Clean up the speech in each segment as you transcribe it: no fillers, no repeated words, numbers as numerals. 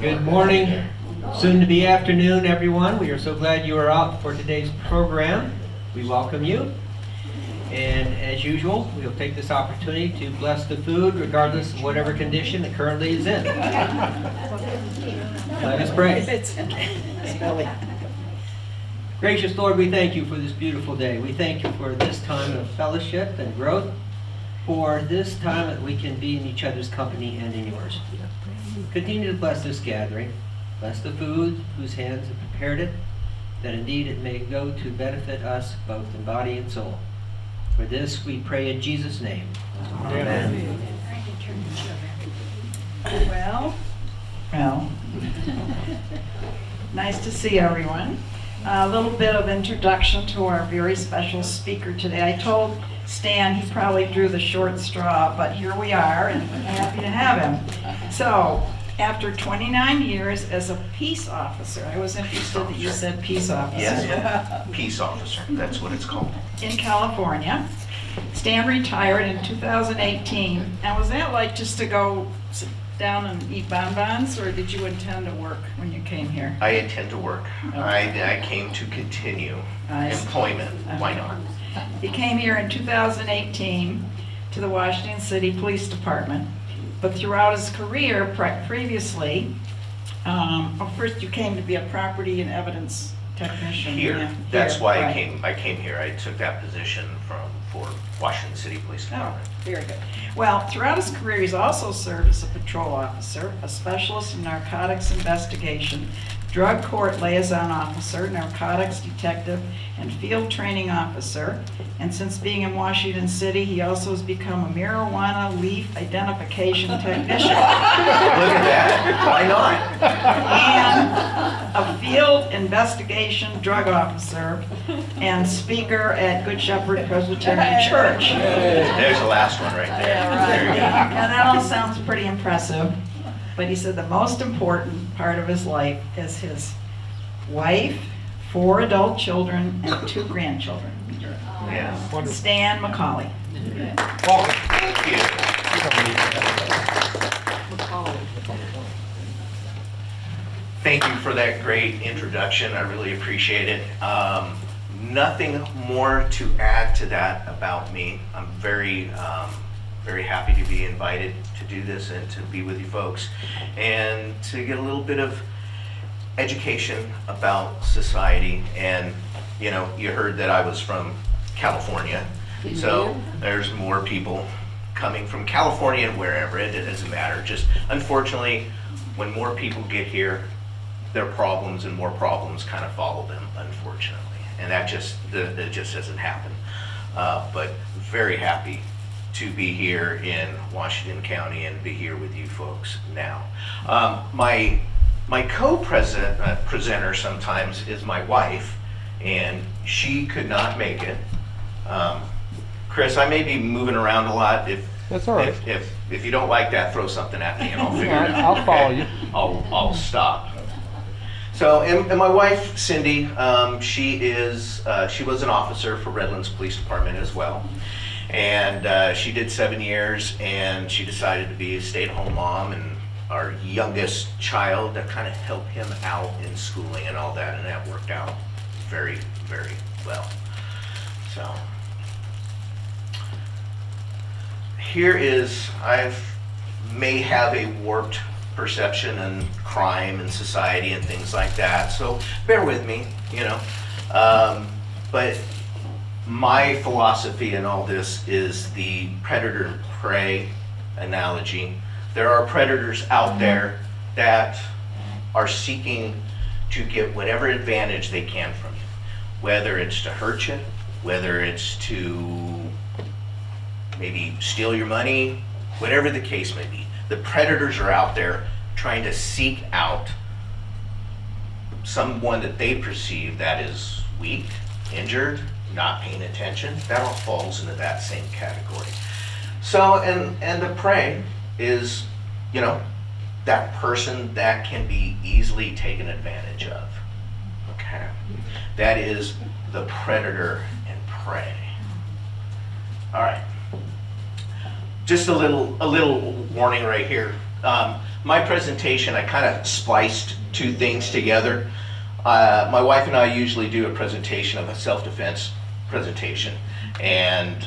Good morning, soon to be afternoon, everyone. We are so glad you are out for today's program. We welcome you. And as usual, we'll take this opportunity to bless the food regardless of whatever condition it currently is in. Let us pray. Gracious Lord, we thank you for this beautiful day. We thank you for this time of fellowship and growth, for this time that we can be in each other's company and in yours. Continue to bless this gathering. Bless the food whose hands have prepared it, that indeed it may go to benefit us both in body and soul. For this we pray in Jesus' name. Amen. Well, nice to see everyone. A little bit of introduction to our very special speaker today. I told Stan he probably drew the short straw, but here we are, and I'm happy to have him. So, after 29 years as a peace officer, I was interested that you said peace officer. Yes, peace officer, that's what it's called. In California. Stan retired in 2018. And was that like just to go sit down and eat bonbons, or did you intend to work when you came here? I intend to work. I came to continue employment. Why not? He came here in 2018 to the Washington City Police Department, but throughout his career previously, first you came to be a property and evidence technician. Here, Yeah, that's here, why right. I came here. I took that position for Washington City Police Oh, Department. very good. Well, throughout his career, he's also served as a patrol officer, a specialist in narcotics investigation, drug court liaison officer, narcotics detective, and field training officer. And since being in Washington City, he also has become a marijuana leaf identification technician. Look at that. Why not? And a field investigation drug officer and speaker at Good Shepherd Presbyterian Church. There's the last one right there. Yeah, There you right. go. And that all sounds pretty impressive. But he said the most important part of his life is his wife, 4 adult children, and 2 grandchildren. Yeah. Stan McCauley. Thank you. Thank you for that great introduction. I really appreciate it. Nothing more to add to that about me. I'm very happy to be invited to do this and to be with you folks and to get a little bit of education about society. And you know, you heard that I was from California, so there's more people coming from California and wherever, it doesn't matter. Just unfortunately, when more people get here, their problems and more problems kind of follow them, unfortunately, and that just doesn't happen. But very happy to be here in Washington County and be here with you folks now. My co-presenter sometimes is my wife, and she could not make it. Chris, I may be moving around a lot. That's all right. If you don't like that, throw something at me and I'll figure it out. I'll follow you. I'll stop. So, and my wife, Cindy, she was an officer for Redlands Police Department as well. And she did 7 years, and she decided to be a stay-at-home mom, and our youngest child, to kind of help him out in schooling and all that, and that worked out very, very well. So, here is, may have a warped perception and crime and society and things like that, so bear with me, you know. But my philosophy in all this is the predator and prey analogy. There are predators out there that are seeking to get whatever advantage they can from you, whether it's to hurt you, whether it's to maybe steal your money, whatever the case may be. The predators are out there trying to seek out someone that they perceive that is weak, injured, not paying attention. That all falls into that same category. So, and the prey is, you know, that person that can be easily taken advantage of. Okay? That is the predator and prey. All right. Just a little warning right here. My presentation, I kind of spliced two things together. My wife and I usually do a presentation of a self-defense presentation. And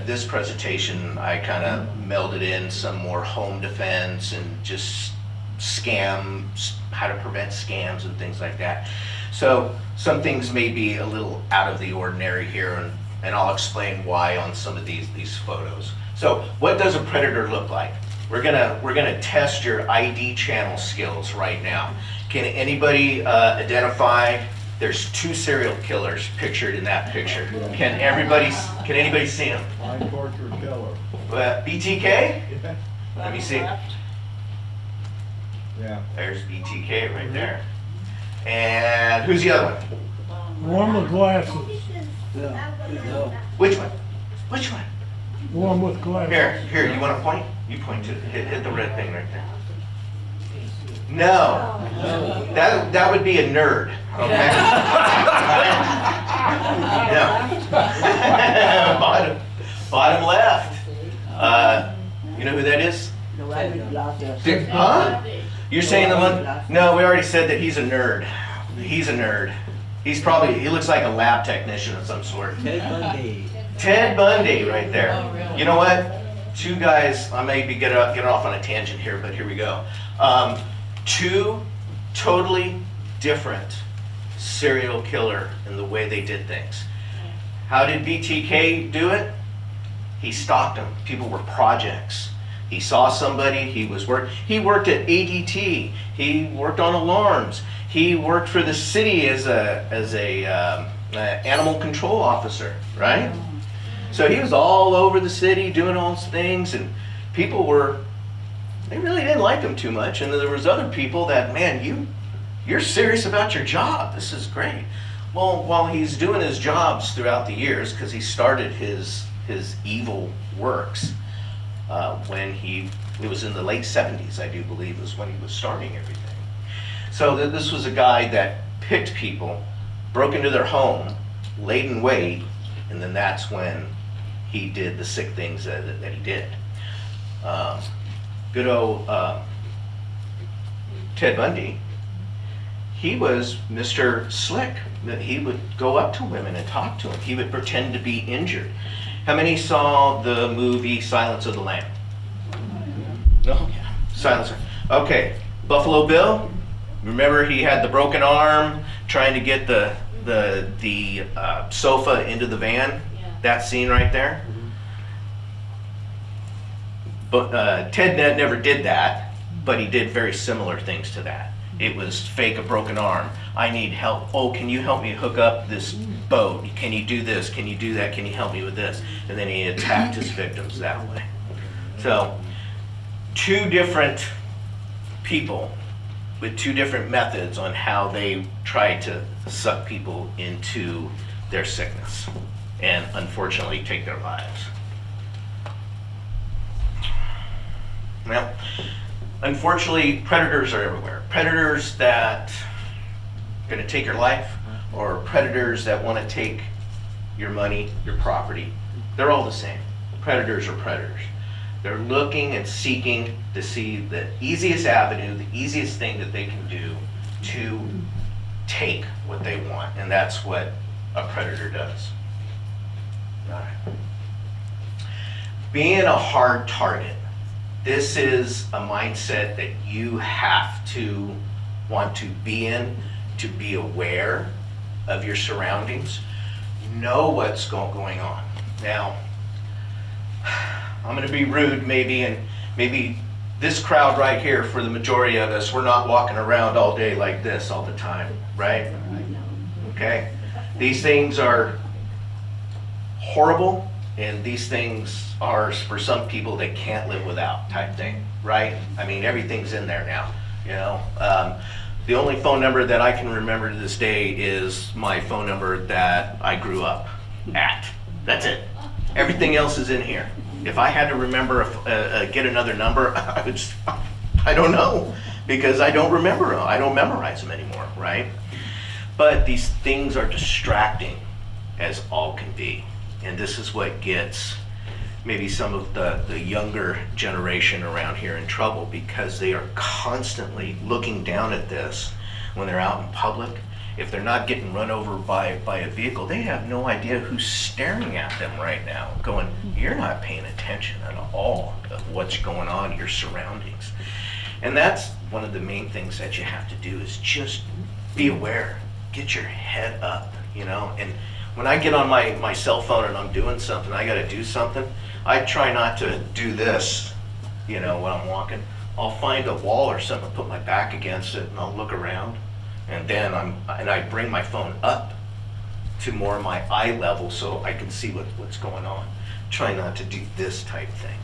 this presentation, I kind of melded in some more home defense and just scams, how to prevent scams and things like that. So some things may be a little out of the ordinary here, and I'll explain why on some of these photos. So what does a predator look like? We're gonna test your ID channel skills right now. Can anybody identify? There's two serial killers pictured in that picture. Can anybody see them? Line torture killer. BTK? Let me see. Yeah. There's BTK right there. And who's the other one? One with glasses. No. Which one? Which one? One with glasses. Here, you want to point? You point to hit the red thing right there. No. That would be a nerd, okay? No. Bottom left. You know who that is? Huh? You're saying the one? No, we already said that he's a nerd. He's a nerd. He looks like a lab technician of some sort. Ted Bundy. Ted Bundy right there. You know what? Two guys, I may be getting off on a tangent here, but here we go. Two totally different serial killer in the way they did things. How did BTK do it? He stalked them. People were projects. He saw somebody, he worked at ADT, he worked on alarms, he worked for the city as a animal control officer, right? So he was all over the city doing all these things, and people they really didn't like him too much, and there was other people that, man, you're serious about your job, this is great. Well, while he's doing his jobs throughout the years, because he started his evil works, when it was in the late 70s, I do believe, was when he was starting everything. So this was a guy that picked people, broke into their home, laid in wait, and then that's when he did the sick things that he did. Good old Ted Bundy, he was Mr. Slick. He would go up to women and talk to them. He would pretend to be injured. How many saw the movie Silence of the Lamb? No? Yeah. Silence. Okay. Buffalo Bill? Remember he had the broken arm trying to get the sofa into the van? Yeah. That scene right there? But Ted never did that, but he did very similar things to that. It was fake a broken arm. I need help. Oh, can you help me hook up this boat? Can you do this? Can you do that? Can you help me with this? And then he attacked his victims that way. So, two different people with two different methods on how they tried to suck people into their sickness and unfortunately take their lives. Well, unfortunately, predators are everywhere. Predators that are going to take your life, or predators that want to take your money, your property. They're all the same. Predators are predators. They're looking and seeking to see the easiest avenue, the easiest thing that they can do to take what they want. And that's what a predator does. All right. Being a hard target. This is a mindset that you have to want to be in, to be aware of your surroundings, know what's going on. Now, I'm going to be rude maybe, and maybe this crowd right here, for the majority of us, we're not walking around all day like this all the time, right? Okay? These things are horrible, and these things are, for some people, they can't live without type thing, right? I mean, everything's in there now, you know? The only phone number that I can remember to this day is my phone number that I grew up at. That's it. Everything else is in here. If I had to remember, get another number, I don't know, because I don't remember them. I don't memorize them anymore, right? But these things are distracting as all can be. And this is what gets maybe some of the younger generation around here in trouble because they are constantly looking down at this when they're out in public. If they're not getting run over by a vehicle, they have no idea who's staring at them right now, going, you're not paying attention at all of what's going on in your surroundings. And that's one of the main things that you have to do is just be aware, get your head up, you know. And when I get on my cell phone and I'm doing something, I gotta do something, I try not to do this, you know, when I'm walking. I'll find a wall or something, put my back against it, and I'll look around. And then I bring my phone up to more of my eye level so I can see what's going on. Try not to do this type thing.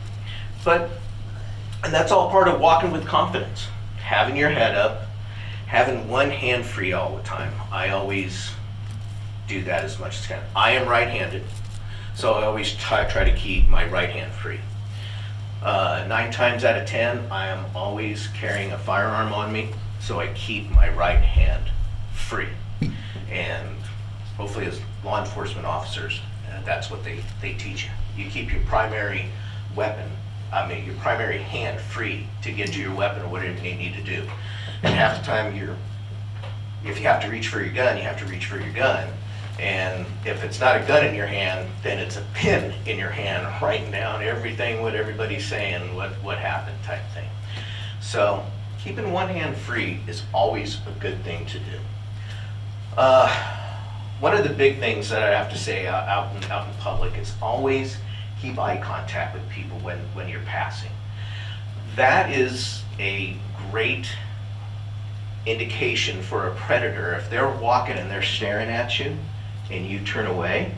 And that's all part of walking with confidence. Having your head up, having one hand free all the time. I always do that as much as I can. I am right-handed, so I always try to keep my right hand free. 9 times out of 10, I am always carrying a firearm on me, so I keep my right hand free. And hopefully as law enforcement officers, that's what they teach you. You keep your primary weapon, your primary hand free to get to your weapon or whatever you need to do. And half the time if you have to reach for your gun, you have to reach for your gun. And if it's not a gun in your hand, then it's a pen in your hand, writing down everything, what everybody's saying, what happened type thing. So keeping one hand free is always a good thing to do. One of the big things that I have to say out in public is always keep eye contact with people when you're passing. That is a great indication for a predator. If they're walking and they're staring at you and you turn away,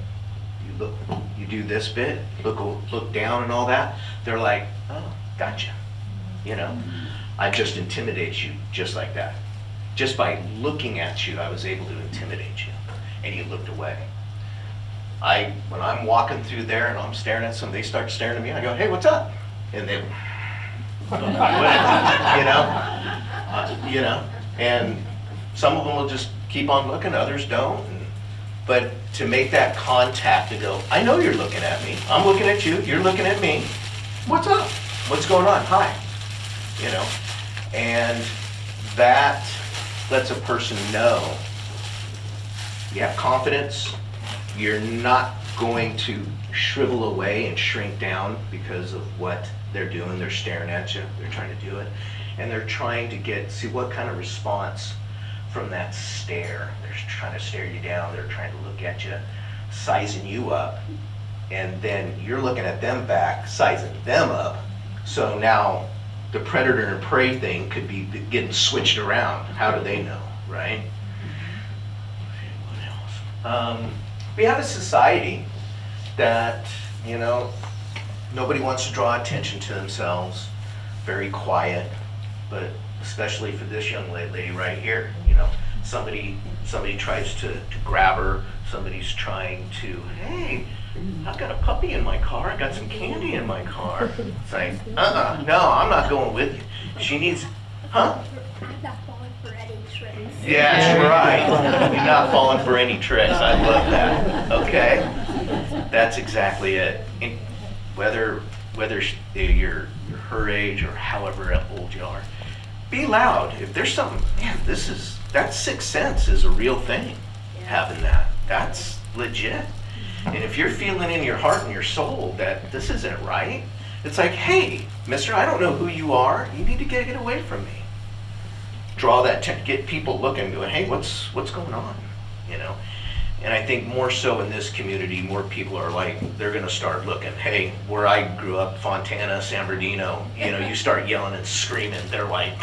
you do this bit, look down and all that, they're like, oh, gotcha. You know, I just intimidate you just like that. Just by looking at you, I was able to intimidate you, and you looked away. When I'm walking through there and I'm staring at somebody, they start staring at me, I go, hey, what's up? And they, you know, and some of them will just keep on looking, others don't. But to make that contact to go, I know you're looking at me, I'm looking at you, you're looking at me, what's up? What's going on? Hi. You know, and that lets a person know you have confidence, you're not going to shrivel away and shrink down because of what they're doing. They're staring at you, they're trying to do it, and they're trying to see what kind of response from that stare. They're trying to stare you down, they're trying to look at you, sizing you up, and then you're looking at them back, sizing them up. So now the predator and prey thing could be getting switched around. How do they know, right? What else? We have a society that, you know, nobody wants to draw attention to themselves, very quiet, but especially for this young lady right here, you know, somebody tries to grab her, somebody's trying to, hey, I've got a puppy in my car, I got some candy in my car. It's like, no, I'm not going with you. She needs, huh? I'm not falling for any tricks. Yeah, that's right. You're not falling for any tricks. I love that. Okay, that's exactly it. And whether you're her age or however old you are, be loud. If there's something, man, that sixth sense is a real thing. Having that's legit. And if you're feeling in your heart and your soul that this isn't right, it's like, hey, mister, I don't know who you are. You need to get away from me. Draw that, get people looking, going, hey, what's going on? You know? And I think more so in this community, more people are like, they're going to start looking. Hey, where I grew up, Fontana, San Bernardino, you know, you start yelling and screaming. They're like,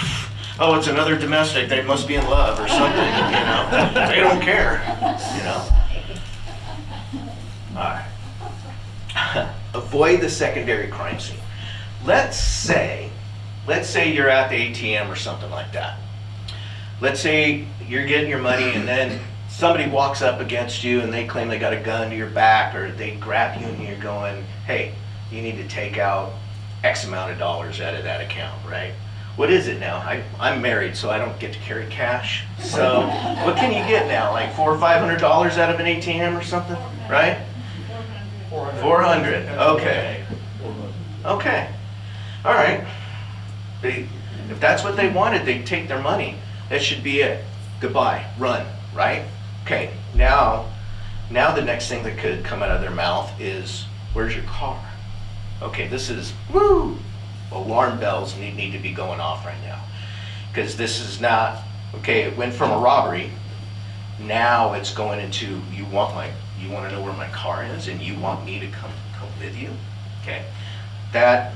oh, it's another domestic. They must be in love or something, you know. They don't care, you know. All right. Avoid the secondary crime scene. Let's say you're at the ATM or something like that. Let's say you're getting your money and then somebody walks up against you and they claim they got a gun to your back, or they grab you and you're going, hey, you need to take out X amount of dollars out of that account, right? What is it now? I'm married, so I don't get to carry cash. So what can you get now? Like $400 or $500 out of an ATM or something, right? 400. Okay. Okay, all right. If that's what they wanted, they'd take their money. That should be it. Goodbye, run, right? Okay, now the next thing that could come out of their mouth is, where's your car? Okay, this is, woo, alarm bells need to be going off right now. Because this is not, okay, it went from a robbery, now it's going into, you want to know where my car is and you want me to come with you? Okay, that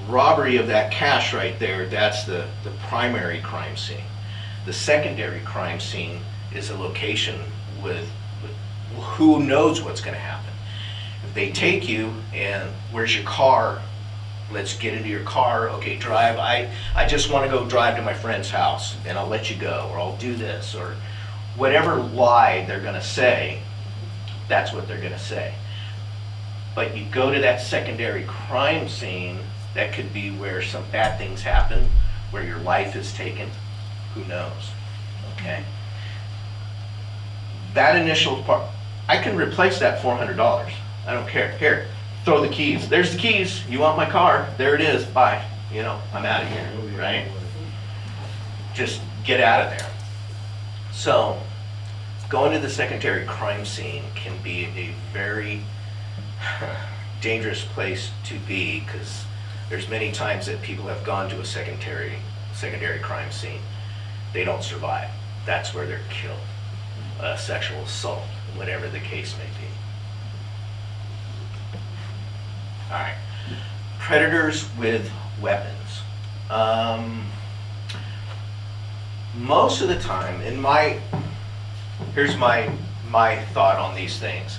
robbery of that cash right there, that's the primary crime scene. The secondary crime scene is a location with who knows what's going to happen. If they take you and where's your car? Let's get into your car. Okay, drive. I just want to go drive to my friend's house and I'll let you go, or I'll do this, or whatever lie they're going to say, that's what they're going to say. But you go to that secondary crime scene, that could be where some bad things happen, where your life is taken, who knows, okay? That initial part, I can replace that $400. I don't care. Here, throw the keys. There's the keys. You want my car? There it is. Bye. You know, I'm out of here, right? Just get out of there. So, going to the secondary crime scene can be a very dangerous place to be, because there's many times that people have gone to a secondary crime scene. They don't survive. That's where they're killed. Sexual assault, whatever the case may be. All right. Predators with weapons. Most of the time, here's my thought on these things.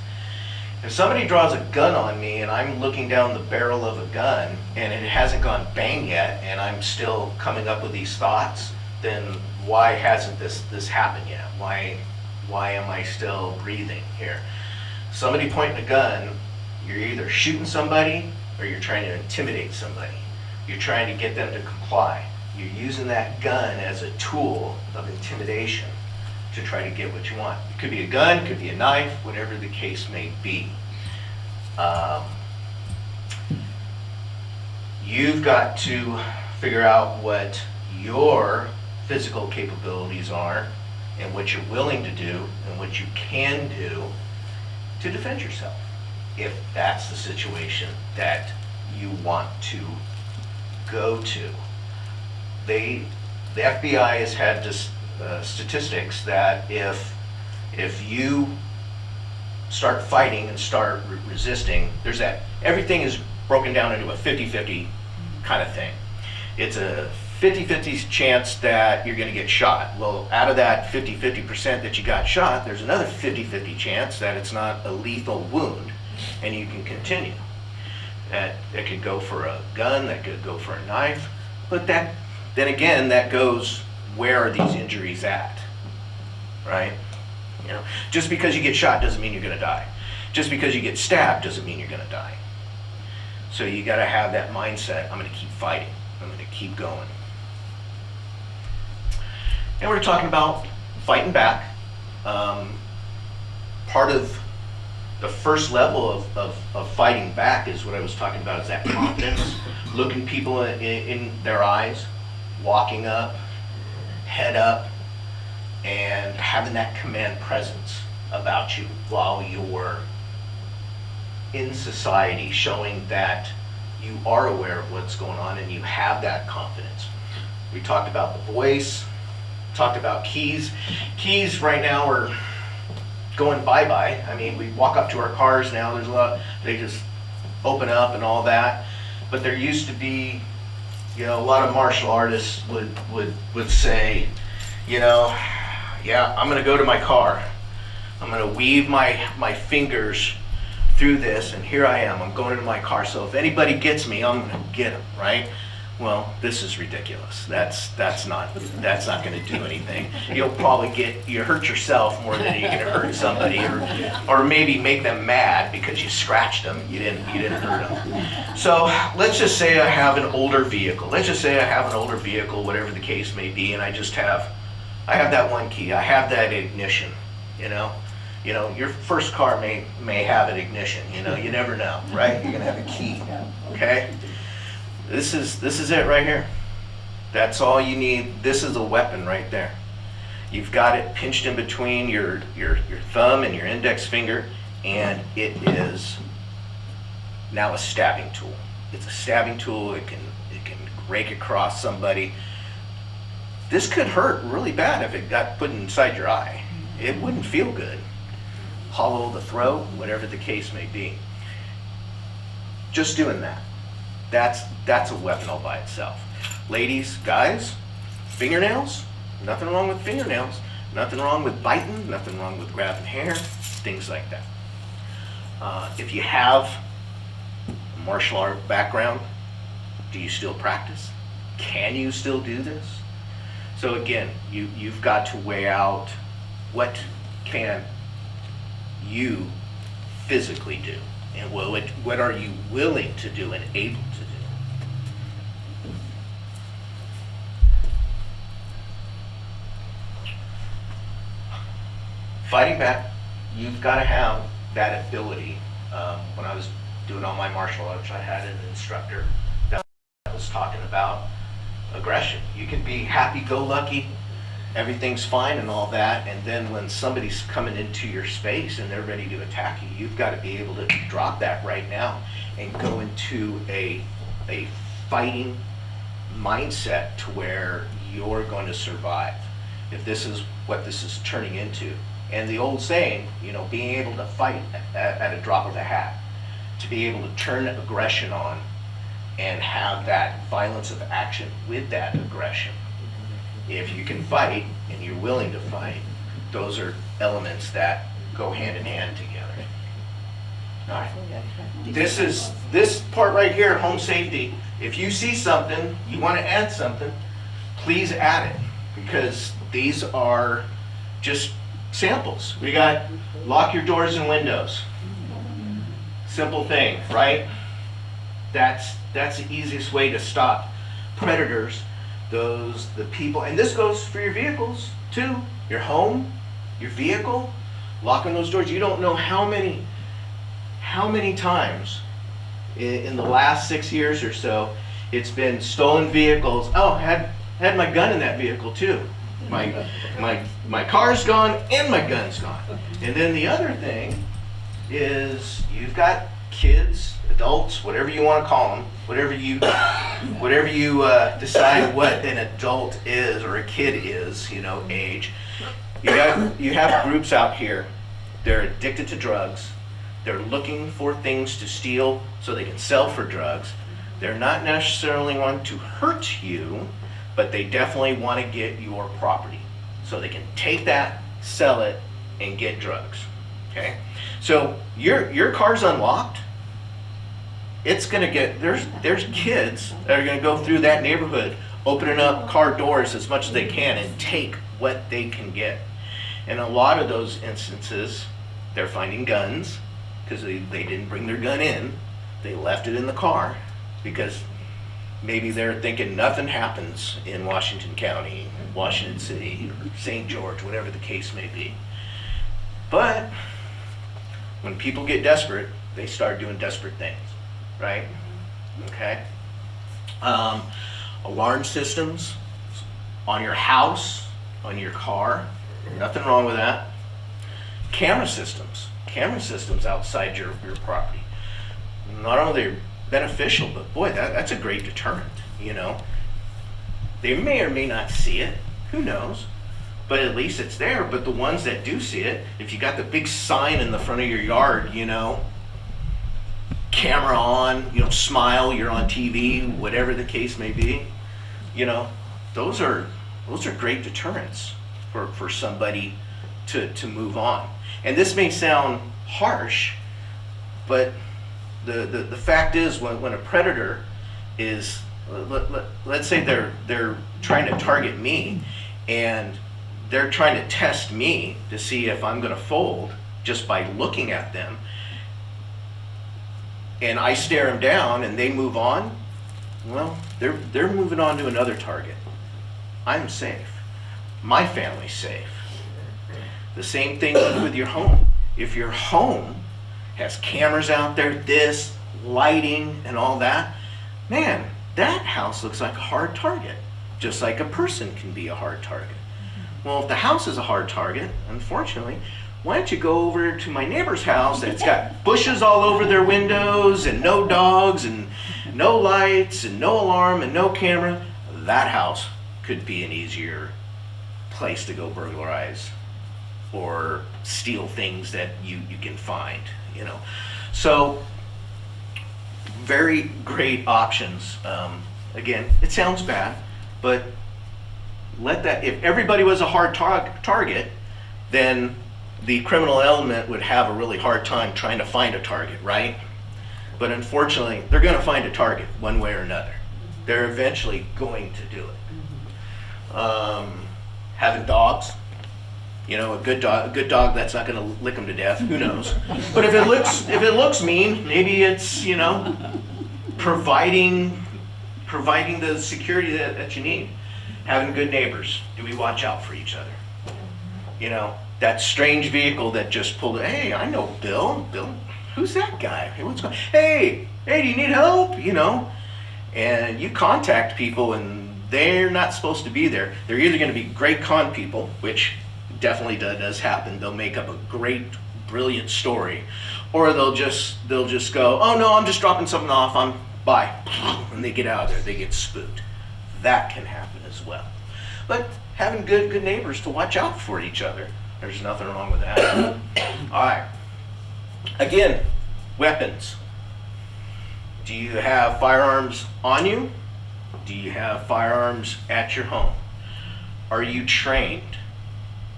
If somebody draws a gun on me and I'm looking down the barrel of a gun and it hasn't gone bang yet and I'm still coming up with these thoughts, then why hasn't this happened yet? Why am I still breathing here? Somebody pointing a gun, you're either shooting somebody or you're trying to intimidate somebody. You're trying to get them to comply. You're using that gun as a tool of intimidation to try to get what you want. It could be a gun, it could be a knife, whatever the case may be. You've got to figure out what your physical capabilities are and what you're willing to do and what you can do to defend yourself, if that's the situation that you want to go to. The FBI has had this statistics that if you start fighting and start resisting, there's that, everything is broken down into a 50-50 kind of thing. It's a 50-50 chance that you're going to get shot. Well, out of that 50% that you got shot, there's another 50-50 chance that it's not a lethal wound and you can continue. That could go for a gun, that could go for a knife, but then again, that goes, where are these injuries at, right? You know, just because you get shot doesn't mean you're going to die. Just because you get stabbed doesn't mean you're going to die. So you got to have that mindset. I'm going to keep fighting. I'm going to keep going. And we're talking about fighting back. Part of the first level of fighting back is what I was talking about, is that confidence, looking people in their eyes, walking up, head up, and having that command presence about you while you're in society, showing that you are aware of what's going on and you have that confidence. We talked about the voice, talked about keys. Keys right now are going bye-bye. I mean, we walk up to our cars now, there's a lot, they just open up and all that. But there used to be, you know, a lot of martial artists would say, you know, yeah, I'm gonna go to my car. I'm gonna weave my fingers through this, and here I am, I'm going into my car, so if anybody gets me, I'm gonna get them, right? Well, this is ridiculous. That's not gonna do anything. You'll probably you hurt yourself more than you're gonna hurt somebody, or maybe make them mad because you scratched them, you didn't hurt them. So let's just say I have an older vehicle. Whatever the case may be, and I have that one key, I have that ignition, you know? You know, your first car may have an ignition, you know, you never know, right? You're gonna have a key, okay? This is it right here. That's all you need. This is a weapon right there. You've got it pinched in between your thumb and your index finger, and it is now a stabbing tool. It's a stabbing tool. It can rake across somebody. This could hurt really bad if it got put inside your eye. It wouldn't feel good. Hollow the throat, whatever the case may be. Just doing that. That's a weapon all by itself. Ladies, guys, fingernails, nothing wrong with fingernails. Nothing wrong with biting, nothing wrong with grabbing hair, things like that. If you have a martial art background, do you still practice? Can you still do this? So again, you've got to weigh out what can you physically do, and what are you willing to do and able to do. Fighting back, you've got to have that ability. When I was doing all my martial arts, I had an instructor that was talking about aggression. You can be happy-go-lucky, everything's fine and all that, and then when somebody's coming into your space and they're ready to attack you, you've got to be able to drop that right now and go into a fighting mindset to where you're going to survive. If this is what this is turning into. And the old saying, being able to fight at a drop of a hat, to be able to turn aggression on and have that violence of action with that aggression. If you can fight and you're willing to fight, those are elements that go hand in hand together. All right. This part right here, home safety. If you see something, you want to add something, please add it, because these are just samples. We got lock your doors and windows. Simple thing, right? That's the easiest way to stop predators, the people, and this goes for your vehicles too. Your home, your vehicle, locking those doors. You don't know how many times in the last 6 years or so it's been stolen vehicles. Oh, had my gun in that vehicle too. My car's gone and my gun's gone. And then the other thing is you've got kids, adults, whatever you want to call them, whatever you decide what an adult is or a kid is, age. You have groups out here. They're addicted to drugs. They're looking for things to steal so they can sell for drugs. They're not necessarily want to hurt you, but they definitely want to get your property so they can take that, sell it, and get drugs. Okay? So your car's unlocked. It's gonna get there's kids that are gonna go through that neighborhood opening up car doors as much as they can and take what they can get. And a lot of those instances, they're finding guns because they didn't bring their gun in. They left it in the car because maybe they're thinking nothing happens in Washington County, Washington City, or St. George, whatever the case may be. But when people get desperate, they start doing desperate things, right? Okay. Alarm systems on your house, on your car, nothing wrong with that. Camera systems outside your property. Not only they're beneficial, but boy, that's a great deterrent, They may or may not see it, who knows? But at least it's there. But the ones that do see it, if you got the big sign in the front of your yard, camera on, smile, you're on TV, whatever the case may be, those are great deterrents for somebody to move on. And this may sound harsh, but the fact is when a predator is, let's say they're trying to target me and they're trying to test me to see if I'm going to fold just by looking at them, and I stare them down and they move on, well, they're moving on to another target. I'm safe. My family's safe. The same thing with your home. If your home has cameras out there, lighting and all that, man, that house looks like a hard target, just like a person can be a hard target. Well, if the house is a hard target, unfortunately, why don't you go over to my neighbor's house that's got bushes all over their windows and no dogs and no lights and no alarm and no camera? That house could be an easier place to go burglarize or steal things that you can find, you know. So, very great options. Again, it sounds bad, but if everybody was a hard target, then the criminal element would have a really hard time trying to find a target, right? But unfortunately, they're going to find a target one way or another. They're eventually going to do it. Having dogs, you know, a good dog that's not going to lick them to death. Who knows? But if it looks mean, maybe it's, you know, providing the security that you need. Having good neighbors. Do we watch out for each other? You know, that strange vehicle that just pulled. Hey, I know Bill. Bill, who's that guy? Hey, what's going? Hey, do you need help? You know, and you contact people and they're not supposed to be there. They're either going to be great con people, which definitely does happen. They'll make up a great, brilliant story, or they'll just go, oh no, I'm just dropping something off. Bye, and they get out of there. They get spooked. That can happen as well. But having good neighbors to watch out for each other. There's nothing wrong with that. All right. Again, weapons. Do you have firearms on you? Do you have firearms at your home? Are you trained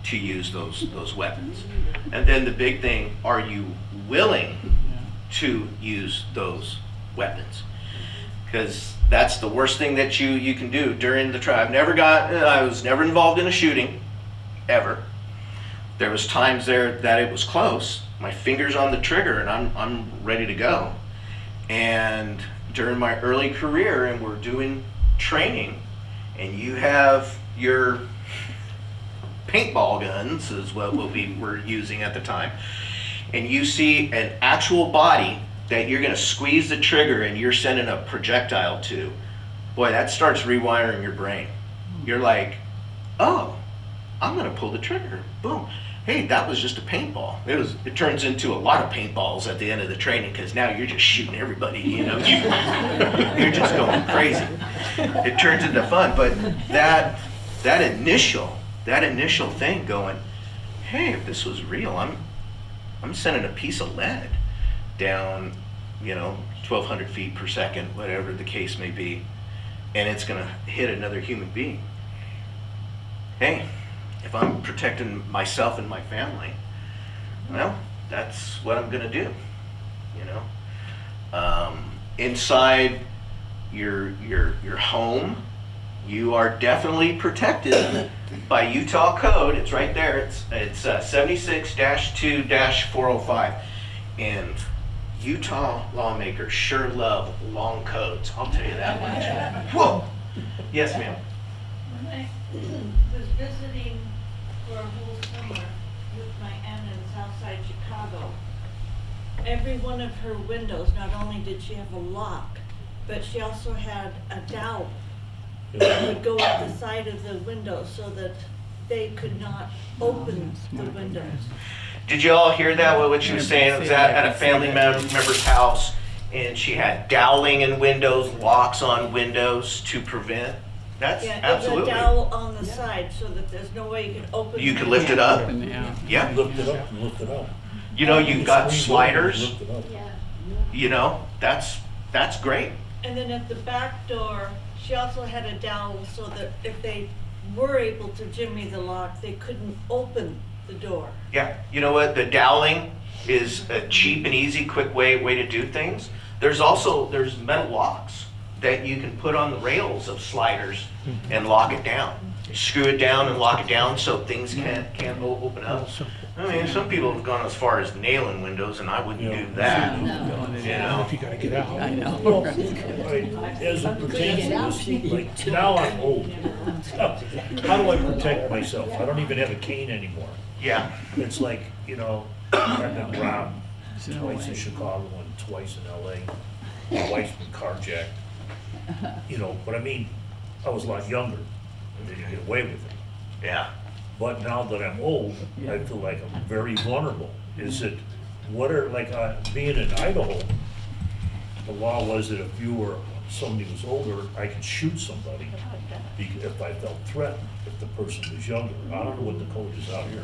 to use those weapons? And then the big thing, are you willing to use those weapons? Because that's the worst thing that you can do during the trial. I was never involved in a shooting, ever. There was times there that it was close. My finger's on the trigger and I'm ready to go. And during my early career, and we're doing training, and you have your paintball guns, is what we were using at the time, and you see an actual body that you're going to squeeze the trigger and you're sending a projectile to, boy, that starts rewiring your brain. You're like, oh, I'm going to pull the trigger. Boom. Hey, that was just a paintball. It turns into a lot of paintballs at the end of the training, because now you're just shooting everybody, you know. You're just going crazy. It turns into fun, but that initial thing going, hey, if this was real, I'm sending a piece of lead down, you know, 1,200 feet per second, whatever the case may be, and it's going to hit another human being. Hey, if I'm protecting myself and my family, well, that's what I'm going to do, you know. Inside your home, you are definitely protected by Utah code. It's right there. It's 76-2-405, and Utah lawmakers sure love long codes. I'll tell you that much. Whoa. Yes, ma'am. When I was visiting for a whole summer with my aunt in Southside Chicago, every one of her windows, not only did she have a lock, but she also had a dowel that would go up the side of the window so that they could not open the windows. Did you all hear that, what she was saying? It was at a family member's house, and she had doweling in windows, locks on windows to prevent. That's Yeah, absolutely. it's a dowel on the side so that there's no way you can open. You can lift it up. Yeah. Lift it up and lift it up. You know, you've got sliders. Lift it up. Yeah. You know, that's great. And then at the back door, she also had a dowel so that if they were able to jimmy the lock, they couldn't open the door. Yeah. You know what? The doweling is a cheap and easy, quick way to do things. There's metal locks that you can put on the rails of sliders and lock it down. Screw it down and lock it down so things can't open up. I mean, some people have gone as far as nailing windows, and I wouldn't do that. You know. If you gotta get out. I know. Well, as it pertains to this, like, now I'm old. How do I protect myself? I don't even have a cane anymore. Yeah. It's like, you know, I've been robbed twice in Chicago and twice in LA. My wife's been carjacked. You know, but I mean, I was a lot younger, and didn't get away with it. Yeah. But now that I'm old, I feel like I'm very vulnerable. Is it, what are, like, being in Idaho, the law was that if you were, somebody was older, I could shoot somebody if I felt threatened, if the person was younger. I don't know what the code is out here.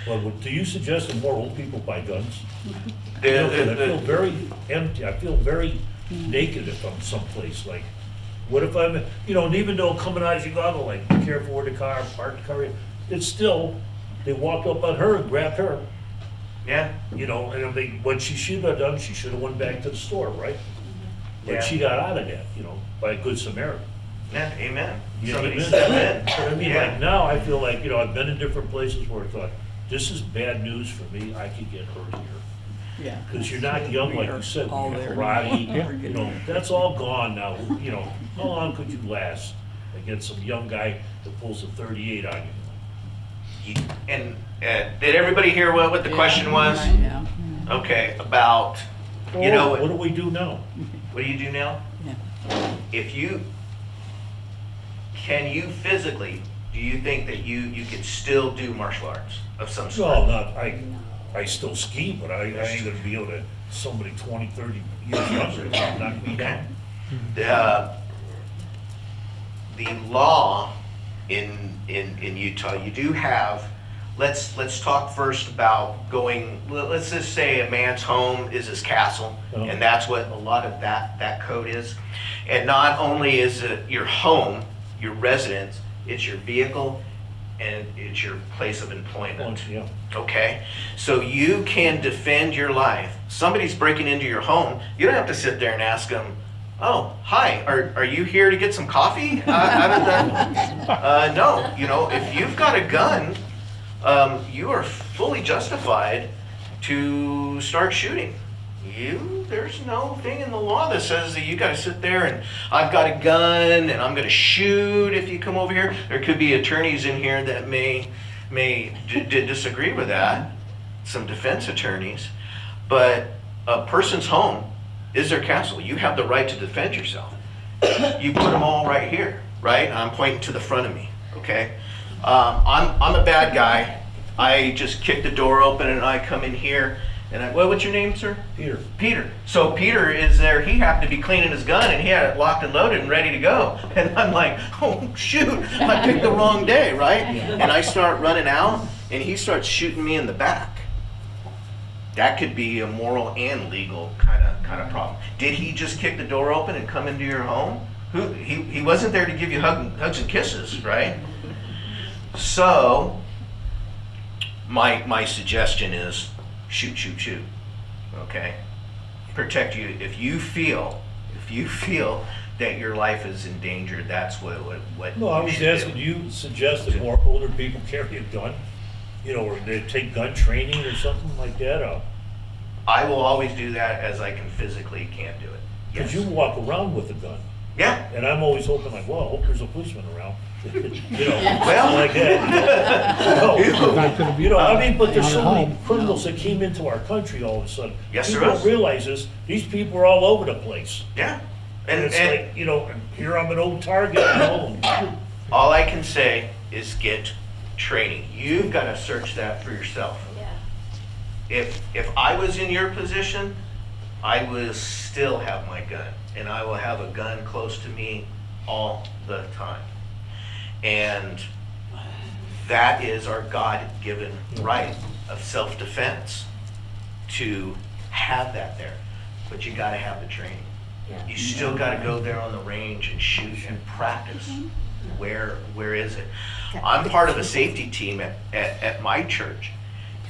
But do you suggest that more old people buy guns? You know, 'cause I feel very empty, I feel very naked if I'm someplace, like, what if I'm, you know, and even though coming out of Chicago, like, be careful where the car, park the car, it's still, they walked up on her and grabbed her, Yeah. you know, and they, what she should have done, she should have went back to the store, right? Yeah. But she got out of that, you know, by a good Samaritan. Yeah, amen. You know, Somebody amen. step in. But I mean, Yeah. like, now I feel like, you know, I've been in different places where I thought, this is bad news for me, I could get hurt here. Yeah. Because you're not young, like you said, All you have there. karate, you know, that's all gone now, you know. How long could you last against some young guy that pulls a 38 on you? And did everybody hear what the question was? Yeah. Okay, about, you know, What do we do now? what do you do now? Yeah. If you, can you physically, do you think that you could still do martial arts of some No, sort? not, I still ski, but I ain't gonna be able to, somebody 20, 30 years younger, knock me down. The law in Utah, you do have, let's talk first about going, let's just say a man's home is his castle, and that's what a lot of that code is. And not only is it your home, your residence, it's your vehicle, and it's your place of employment. Yeah. Okay, so you can defend your life. Somebody's breaking into your home, you don't have to sit there and ask them, oh, hi, are you here to get some coffee out of the, no, you know, if you've got a gun, you are fully justified to start shooting. There's no thing in the law that says that you gotta sit there and I've got a gun and I'm gonna shoot if you come over here. There could be attorneys in here that may disagree with that, some defense attorneys, but a person's home is their castle. You have the right to defend yourself. You put them all right here, right? I'm pointing to the front of me, okay? I'm a bad guy. I just kick the door open and I come in here and what's your name, sir? Peter. Peter. So Peter is there, he happened to be cleaning his gun and he had it locked and loaded and ready to go. And I'm like, oh shoot, I picked the wrong day, right? And I start running out and he starts shooting me in the back. That could be a moral and legal kind of problem. Did he just kick the door open and come into your home? He wasn't there to give you hugs and kisses, right? So my suggestion is shoot, okay? Protect you. If you feel that your life is in danger, that's what No, I you was should asking, do. do you suggest that more older people carry a gun? You know, or they take gun training or something like that? I will always do that as I physically can do it. Because Yes. you walk around with a gun. Yeah. And I'm always hoping like, well, I hope there's a policeman around. You know, Well. like that. No, you know, I mean, but there's so many criminals that came into our country all of a sudden. Yes, there People is. don't realize this, these people are all over the place. Yeah. And it's like, you know, here I'm an old target, you know. and- all I can say is get training. You've got to search that for yourself. Yeah. If I was in your position, I would still have my gun, and I will have a gun close to me all the time. And that is our God-given right of self-defense, to have that there. But you got to have the training. You still got to go there on the range and shoot and practice. Where is it? I'm part of a safety team at my church,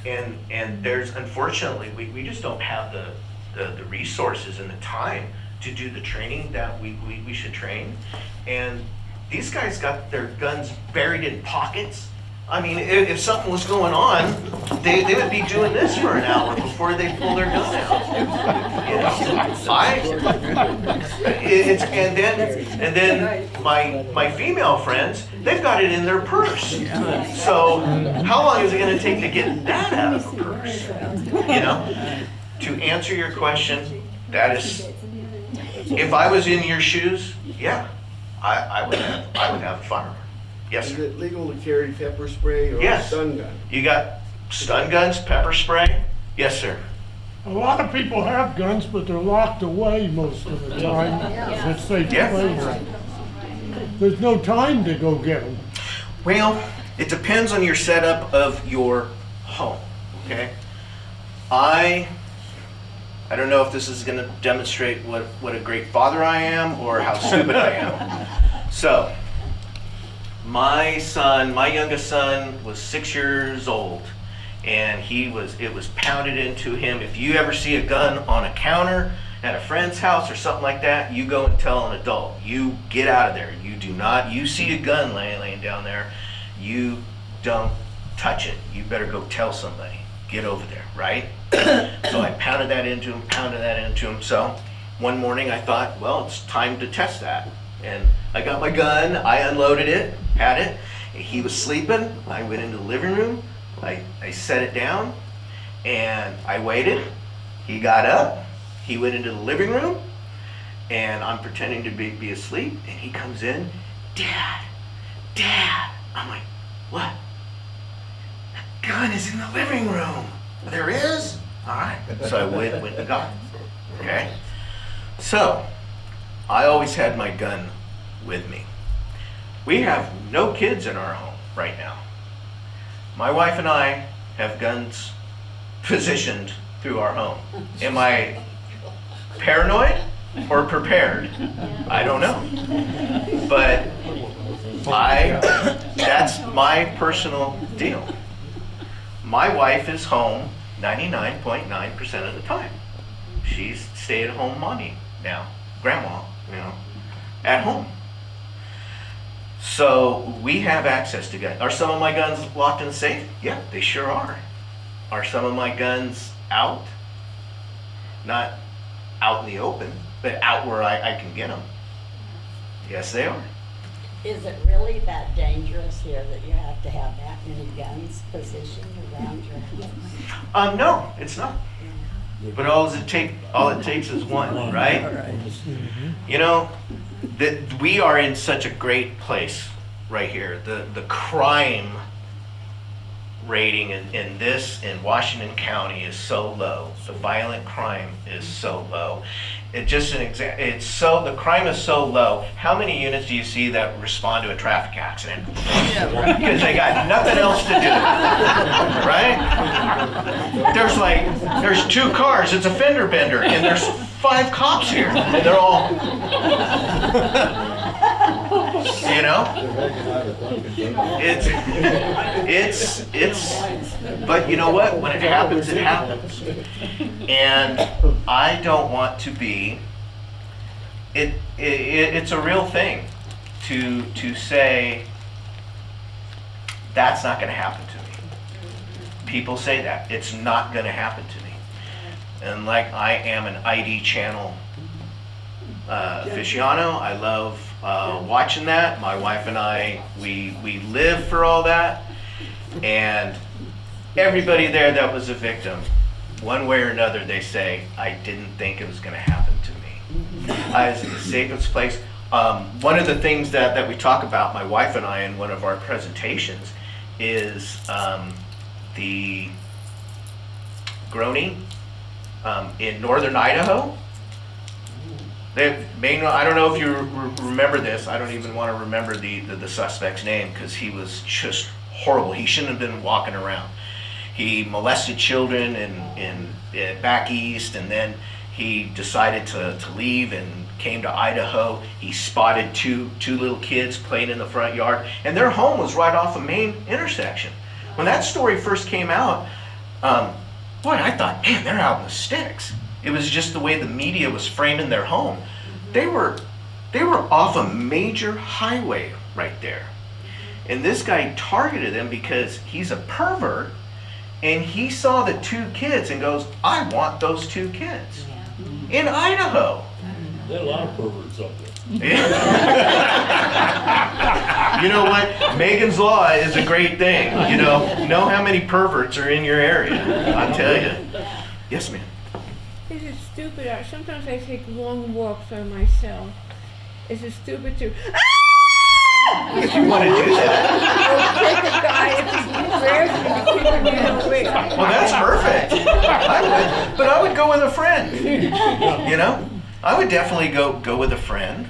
and there's, unfortunately, we just don't have the resources and the time to do the training that we should train. And these guys got their guns buried in pockets. I mean, if something was going on, they would be doing this for an hour before they pull their gun out. You know, and then my female friends, they've got it in their purse. So how long is it going to take to get that out of a purse? You know, to answer your question, that is, if I was in your shoes, Yeah, I would have a firearm. Yes, Is sir. it legal to carry pepper spray or a Yes. stun gun? You got stun guns, pepper spray? Yes, sir. A lot of people have guns, but they're locked away most of the time. It's safe to Yeah. play with. There's no time to go get them. Well, it depends on your setup of your home, okay? I don't know if this is gonna demonstrate what a great father I am or how stupid I am. So, my youngest son was 6 years old, and it was pounded into him. If you ever see a gun on a counter at a friend's house or something like that, you go and tell an adult. You get out of there. You see a gun laying down there, you don't touch it. You better go tell somebody. Get over there, right? So I pounded that into him. So one morning I thought, well, it's time to test that. And I got my gun, I unloaded it, had it. He was sleeping. I went into the living room. I set it down and I waited. He got up. He went into the living room and I'm pretending to be asleep. And he comes in, Dad. I'm like, what? The gun is in the living room. There is? All right. So I went and got it. Okay. So I always had my gun with me. We have no kids in our home right now. My wife and I have guns positioned through our home. Am I paranoid or prepared? I don't know. But that's my personal deal. My wife is home 99.9% of the time. She's stay-at-home mommy now, grandma, at home. So we have access to guns. Are some of my guns locked in the safe? Yeah, they sure are. Are some of my guns out? Not out in the open, but out where I can get them. Yes, they are. Is it really that dangerous here that you have to have that many guns positioned around your house? No, it's not. But all it takes is one, right? You know, that we are in such a great place right here. The crime rating in Washington County is so low. The violent crime is so low. The crime is so low. How many units do you see that respond to a traffic accident? Because they got nothing else to do, right? There's 2 cars, it's a fender bender, and there's 5 cops here, and they're all, but you know what? When it happens, it happens. And I don't want to be, it's a real thing to say, that's not gonna happen to me. People say that, it's not gonna happen to me. And like, I am an ID channel aficionado. I love watching that. My wife and I, we live for all that. And everybody there that was a victim, one way or another, they say, I didn't think it was going to happen to me. I was in the safest place. One of the things that we talk about, my wife and I, in one of our presentations, is the Groening in northern Idaho. I don't know if you remember this. I don't even want to remember the suspect's name because he was just horrible. He shouldn't have been walking around. He molested children in back east, and then he decided to leave and came to Idaho. He spotted two little kids playing in the front yard, and their home was right off a main intersection. When that story first came out, boy, I thought, man, they're out in the sticks. It was just the way the media was framing their home. They were off a major highway right there. And this guy targeted them because he's a pervert, and he saw the 2 kids and goes, I want those 2 kids. In Idaho. There are a lot of perverts up there. You know what? Megan's Law is a great thing. Know how many perverts are in your area. I'll tell you. Yes, ma'am. This is stupid. Sometimes I take long walks by myself, Is it stupid to If you want to do that, kick a guy if he embarrassed me to kick him in the ring? well, that's perfect. But I would go with a friend. You know, I would definitely go with a friend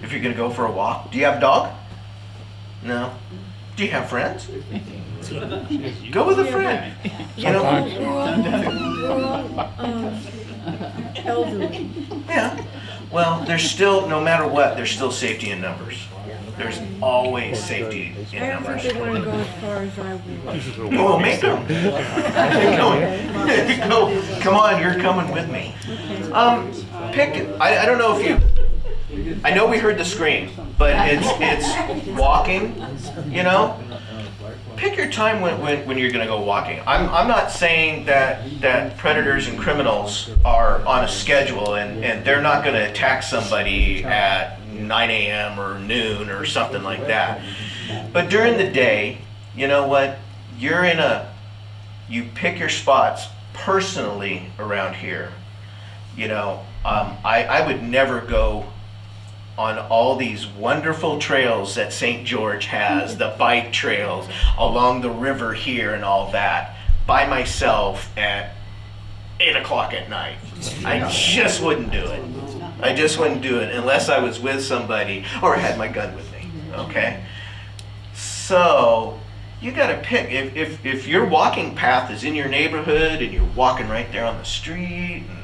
if you're gonna go for a walk. Do you have a dog? No. Do you have friends? Go with a friend. You know. Elderly. Yeah. Well, there's still, no matter what, there's still safety in numbers. There's always safety in I don't think numbers. they want to go as far as I would. Well, make them. Go. Come on, you're coming with me. Pick. I don't know if you. I know we heard the scream, but it's walking. You know. Pick your time when you're going to go walking. I'm not saying that predators and criminals are on a schedule and they're not going to attack somebody at 9 a.m. or noon or something like that. But during the day, you know what? You pick your spots personally around here. You know, I would never go on all these wonderful trails that St. George has, the bike trails along the river here and all that, by myself at 8 o'clock at night. I just wouldn't do it. I just wouldn't do it unless I was with somebody or had my gun with me, okay? So, you gotta pick. If your walking path is in your neighborhood and you're walking right there on the street and,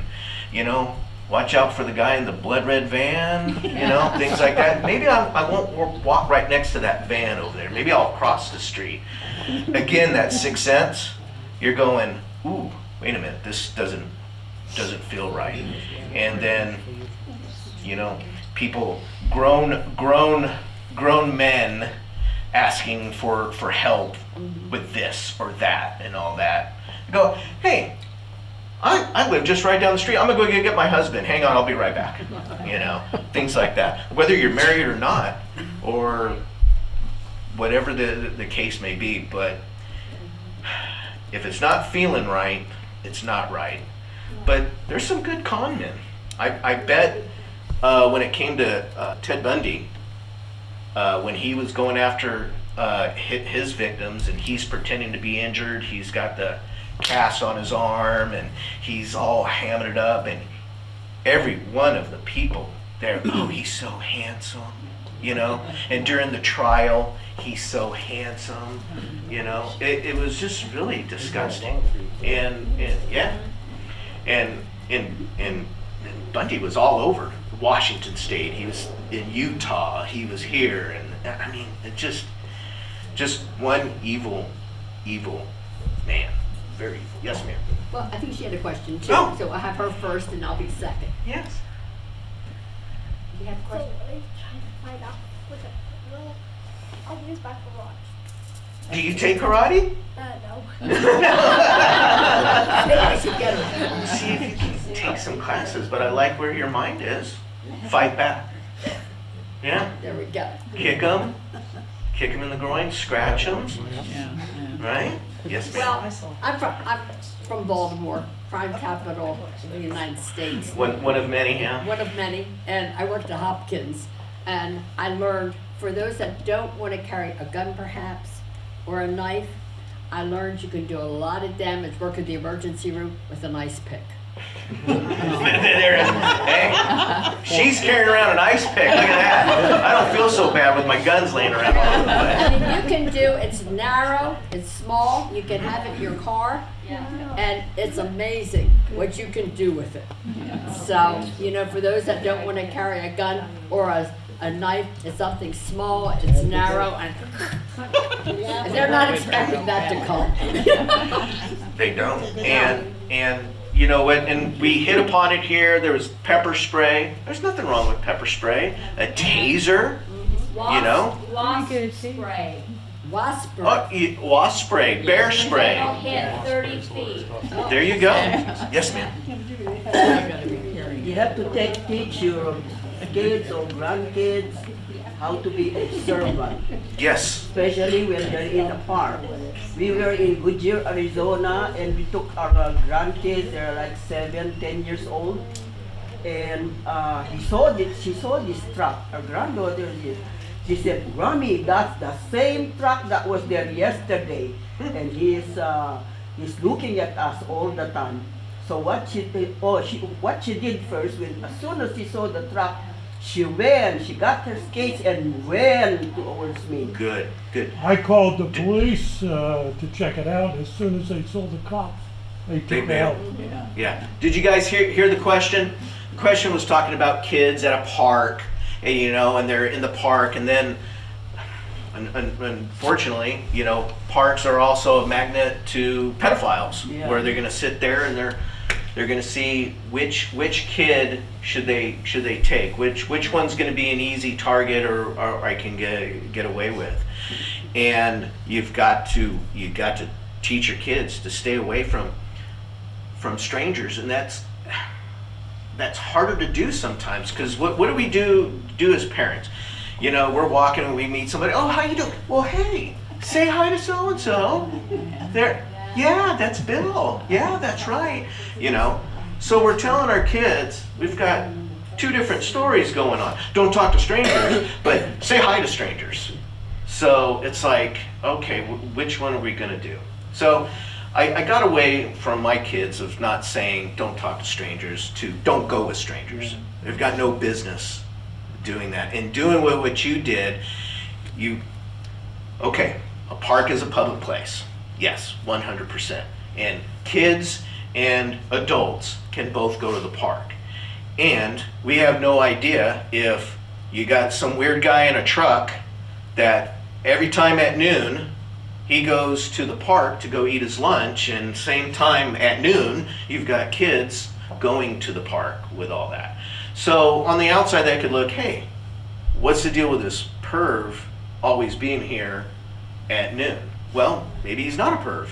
you know, watch out for the guy in the blood red van, you know, things like that. Maybe I won't walk right next to that van over there. Maybe I'll cross the street. Again, that sixth sense, you're going, ooh, wait a minute, this doesn't feel right. And then, you know, people, grown men asking for help with this or that and all that. You go, hey, I live just right down the street. I'm gonna go get my husband. Hang on, I'll be right back. You know, things like that. Whether you're married or not, or whatever the case may be, but if it's not feeling right, it's not right. But there's some good con men. I bet when it came to Ted Bundy, when he was going after his victims and he's pretending to be injured, he's got the cast on his arm and he's all hamming it up, and every one of the people there, oh, he's so handsome, you know, and during the trial he's so handsome, you know. It was just really disgusting. And yeah, and Bundy was all over Washington State. He was in Utah, he was here, and I mean, it just one evil man. Very evil. Yes, ma'am. Well, I think she had a question too, Oh. so I'll have her first and I'll be second. Yes. Do you have a So question? they trying to fight off with a little. I'll use my garage. Do you take karate? No. Maybe I should get her. See if you can take some classes, but I like where your mind is. Fight back. Yeah. There we go. Kick them in the groin, scratch them. Right? Yes, ma'am. Well, I'm from Baltimore, crime capital of the United States. One of many, yeah. One of many, and I worked at Hopkins, and I learned for those that don't want to carry a gun perhaps, or a knife, I learned you can do a lot of damage working the emergency room with an ice pick. There it is. Hey, she's carrying around an ice pick. Look at that. I don't feel so bad with my guns laying around all over the place. I mean, you can do, it's narrow, it's small, you can have it in your car, and it's amazing what you can do with it. So, you know, for those that don't want to carry a gun or a knife, it's something small, it's narrow, and they're not expecting that to come. They don't. And you know what, and we hit upon it here, there was pepper spray. There's nothing wrong with pepper spray. A taser, you know. Wasp spray. Wasp spray. Wasp spray, bear They'll spray. hit 30 feet. There you go. Yes, ma'am. You have to teach your kids or grandkids how to be observant, Yes. especially when they're in the park. We were in Goodyear, Arizona, and we took our grandkids, they're like 7, 10 years old, and she saw this truck. Her granddaughter, she said, "Mommy, that's the same truck that was there yesterday," and he's looking at us all the time. So what she did first, as soon as she saw the truck, she got her skates and ran towards me. Good, good. I called the police to check it out. As soon as they saw the cops, they They took it out. bailed. Yeah. Did you guys hear the question? The question was talking about kids at a park, and, and they're in the park, and then, unfortunately, parks are also a magnet to pedophiles, Yeah. where they're going to sit there and they're going to see which kid should they take, which one's going to be an easy target or I can get away with, and you've got to teach your kids to stay away from strangers, and that's harder to do sometimes, because what do we do as parents? We're walking and we meet somebody. Oh, how you doing? Well, hey, say hi to so and so. There. Yeah, that's Bill. Yeah, that's right. So we're telling our kids, we've got two different stories going on. Don't talk to strangers, but say hi to strangers. So it's like, okay, which one are we going to do? So I got away from my kids of not saying don't talk to strangers to don't go with strangers. They've got no business doing that. And doing what you did, okay, a park is a public place. Yes, 100%. And kids and adults can both go to the park. And we have no idea if you got some weird guy in a truck that every time at noon he goes to the park to go eat his lunch, and same time at noon you've got kids going to the park with all that. So on the outside that could look, hey, what's the deal with this perv always being here at noon? Well, maybe he's not a perv.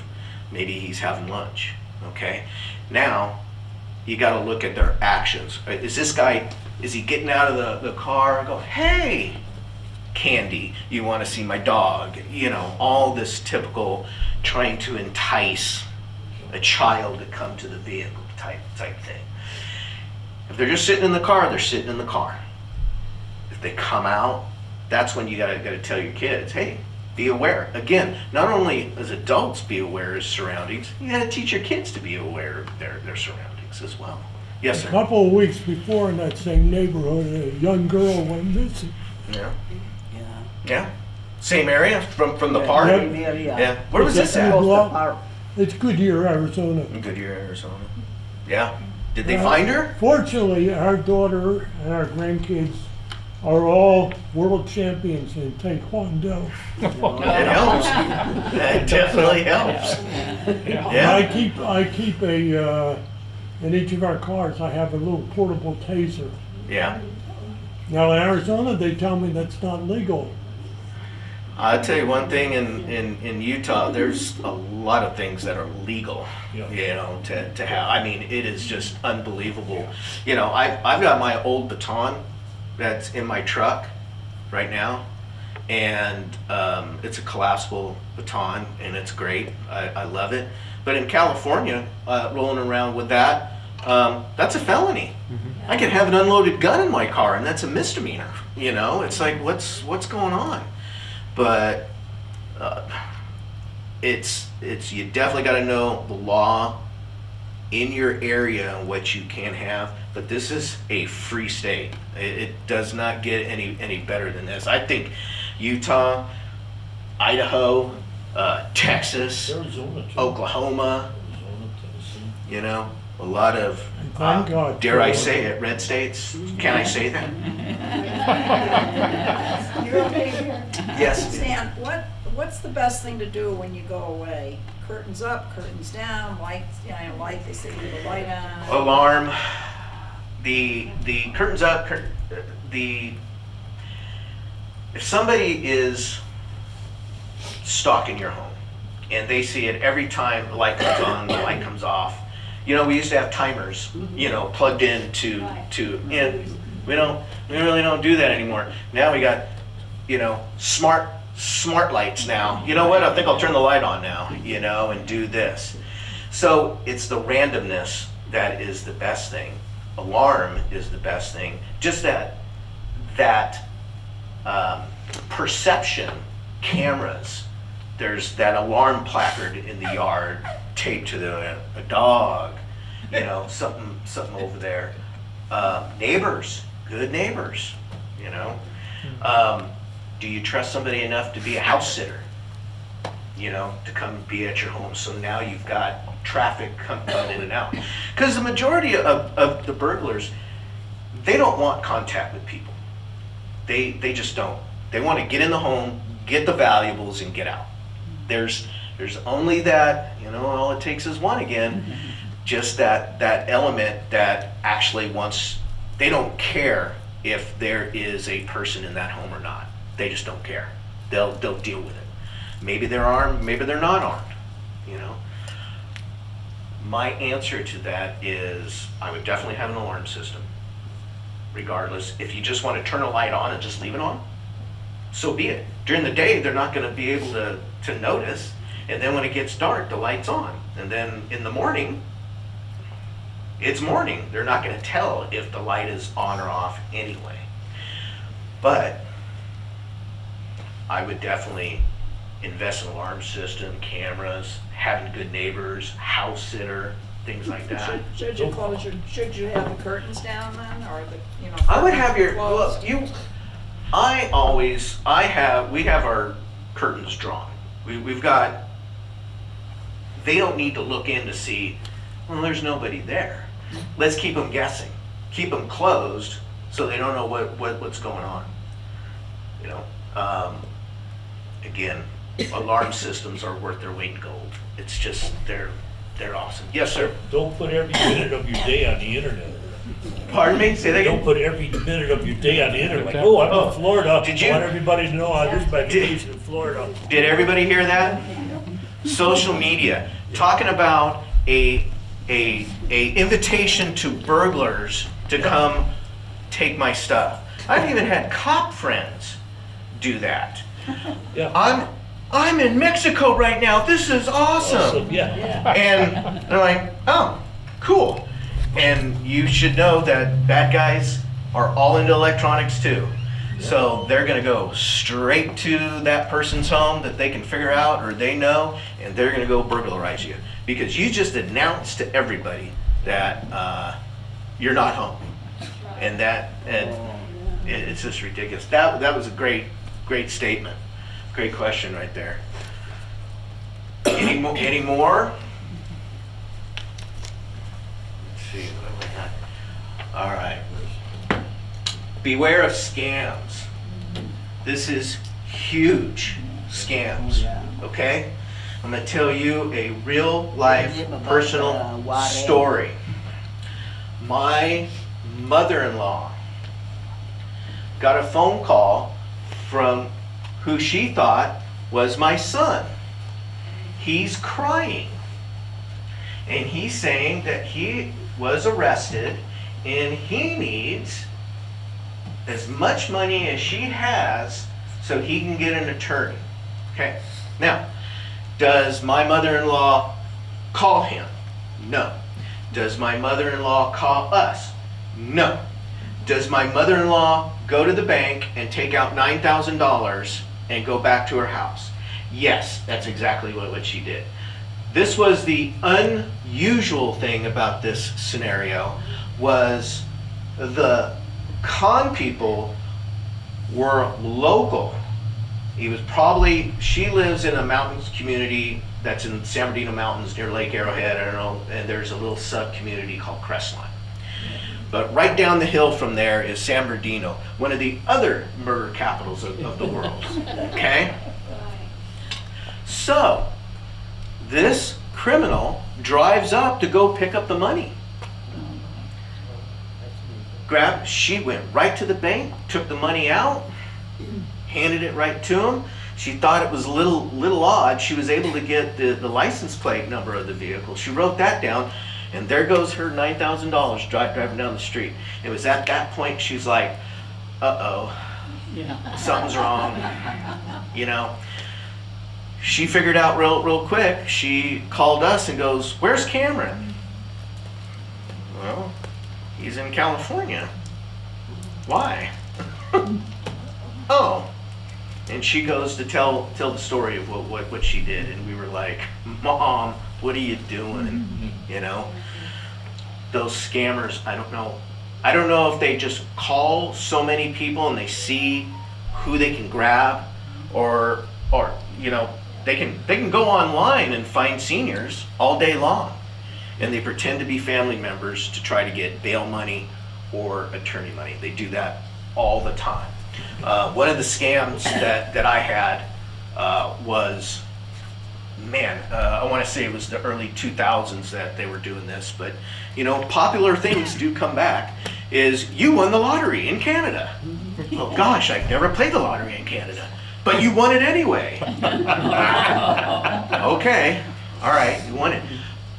Maybe he's having lunch, okay? Now, you gotta look at their actions. Is this guy, is he getting out of the car and going, hey, Candy, you wanna see my dog? All this typical trying to entice a child to come to the vehicle type thing. If they're just sitting in the car, they're sitting in the car. If they come out, that's when you gotta tell your kids, hey, be aware. Again, not only as adults be aware of surroundings, you gotta teach your kids to be aware of their surroundings as well. Yes, A sir. couple of weeks before, in that same neighborhood, a young girl went missing. Yeah. Yeah. Yeah. Same area from the Yeah, park? same area. Yeah. Where was this at? Close to park. It's Goodyear, Arizona. Goodyear, Arizona. Yeah. Did they find her? Fortunately, our daughter and our grandkids are all world champions in Taekwondo. It helps. That definitely helps. Yeah. I keep in each of our cars, I have a little portable taser. Yeah. Now in Arizona, they tell me that's not legal. I'll tell you one thing, in Utah, there's a lot of things that are legal, to have. I mean, it is just unbelievable. I've got my old baton that's in my truck right now, and it's a collapsible baton, and it's great. I love it. But in California, rolling around with that, that's a felony. I can have an unloaded gun in my car, and that's a misdemeanor. It's like, what's going on? But it's you definitely got to know the law in your area and what you can have. But this is a free state. It does not get any better than this. I think Utah, Idaho, Texas, Arizona too. Oklahoma, Arizona, Tennessee. a lot of, Thank God. dare I say it, red states. Can I say that? You're okay here? Yes. Stan, what's the best thing to do when you go away? Curtains up, curtains down, lights, light, they say leave a light on. Alarm. The curtains up. If somebody is stalking your home and they see it every time the light comes on, the light comes off. We used to have timers, plugged in to we really don't do that anymore. Now we got, smart lights now. You know what? I think I'll turn the light on now, and do this. So it's the randomness that is the best thing. alarm is the best thing. Just that perception cameras. There's that alarm placard in the yard taped to a dog, you know, something over there. Neighbors, good neighbors, you know. Do you trust somebody enough to be a house sitter? You know, to come be at your home. So now you've got traffic coming in and out. Because the majority of the burglars, they don't want contact with people. They just don't. They want to get in the home, get the valuables, and get out. There's only that, you know, all it takes is one again. Just that element that actually wants, they don't care if there is a person in that home or not. They just don't care. They'll deal with it. Maybe they're armed, maybe they're not armed, you know. My answer to that is I would definitely have an alarm system, regardless. If you just want to turn a light on and just leave it on, so be it. During the day, they're not going to be able to notice, and then when it gets dark, the light's on. And then in the morning, it's morning. They're not going to tell if the light is on or off anyway. But I would definitely invest in an alarm system, cameras, having good neighbors, house sitter, things like that. Should you close your, should you have the curtains down then, or the, you know? I would have your, closed? well, we have our curtains drawn. We've got, they don't need to look in to see, well, there's nobody there. Let's keep them guessing. Keep them closed so they don't know what's going on. You know, again, alarm systems are worth their weight in gold. It's just, they're awesome. Yes, sir. Don't put every minute of your day on the internet. Pardon me? Say that again? Don't put every minute of your day on the internet. Like, oh, I'm in Florida. Did you- I want everybody to know here's my vacation in Florida. Did everybody hear that? Social media, talking about a invitation to burglars to come take my stuff. I've even had cop friends do that. Yeah. I'm in Mexico right now. This is awesome. Yeah. And they're like, oh, cool. And you should know that bad guys are all into electronics too. So they're gonna go straight to that person's home that they can figure out or they know, and they're gonna go burglarize you. Because you just announced to everybody that you're not home. And it's just ridiculous. That was a great statement. Great question right there. Any more? Let's see, what have I got? All right. Beware of scams. This is huge scams, okay? I'm gonna tell you a real life personal story. My mother-in-law got a phone call from who she thought was my son. He's crying. And he's saying that he was arrested and he needs as much money as she has so he can get an attorney. Okay. Now, does my mother-in-law call him? No. Does my mother-in-law call us? No. Does my mother-in-law go to the bank and take out $9,000 and go back to her house? Yes, that's exactly what she did. This was the unusual thing about this scenario, was the con people were local. She lives in a mountains community that's in San Bernardino Mountains near Lake Arrowhead, I don't know, and there's a little sub-community called Crestline. But right down the hill from there is San Bernardino, one of the other murder capitals of the world, okay? So, this criminal drives up to go pick up the money. She went right to the bank, took the money out, handed it right to him. She thought it was a little odd. She was able to get the license plate number of the vehicle. She wrote that down, and there goes her $9,000 driving down the street. It was at that point she's like, uh-oh, something's wrong, you know. She figured out real quick. She called us and goes, "Where's Cameron?" Well, He's in California. Why? Oh. And she goes to tell the story of what she did, and we were like, Mom, what are you doing? You know? Those scammers, I don't know if they just call so many people and they see who they can grab, or you know, they can go online and find seniors all day long, and they pretend to be family members to try to get bail money or attorney money. They do that all the time. One of the scams that I had was, I want to say it was the early 2000s that they were doing this, but you know, popular things do come back, is you won the lottery in Canada. Oh gosh, I've never played the lottery in Canada, but you won it anyway. Okay, all right, you won it.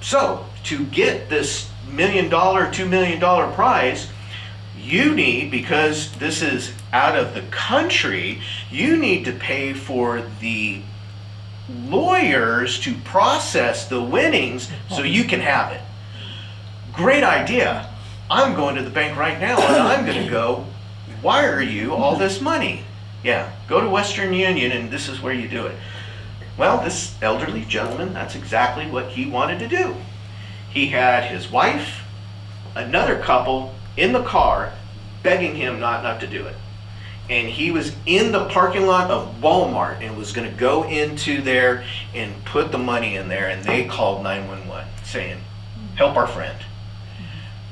So to get this $1 million, $2 million prize, you need, because this is out of the country, you need to pay for the lawyers to process the winnings so you can have it. Great idea. I'm going to the bank right now and I'm going to go wire you all this money. Yeah, go to Western Union and this is where you do it. Well, this elderly gentleman, that's exactly what he wanted to do. He had his wife, another couple in the car begging him not to do it. And he was in the parking lot of Walmart and was going to go into there and put the money in there, and they called 911 saying, help our friend.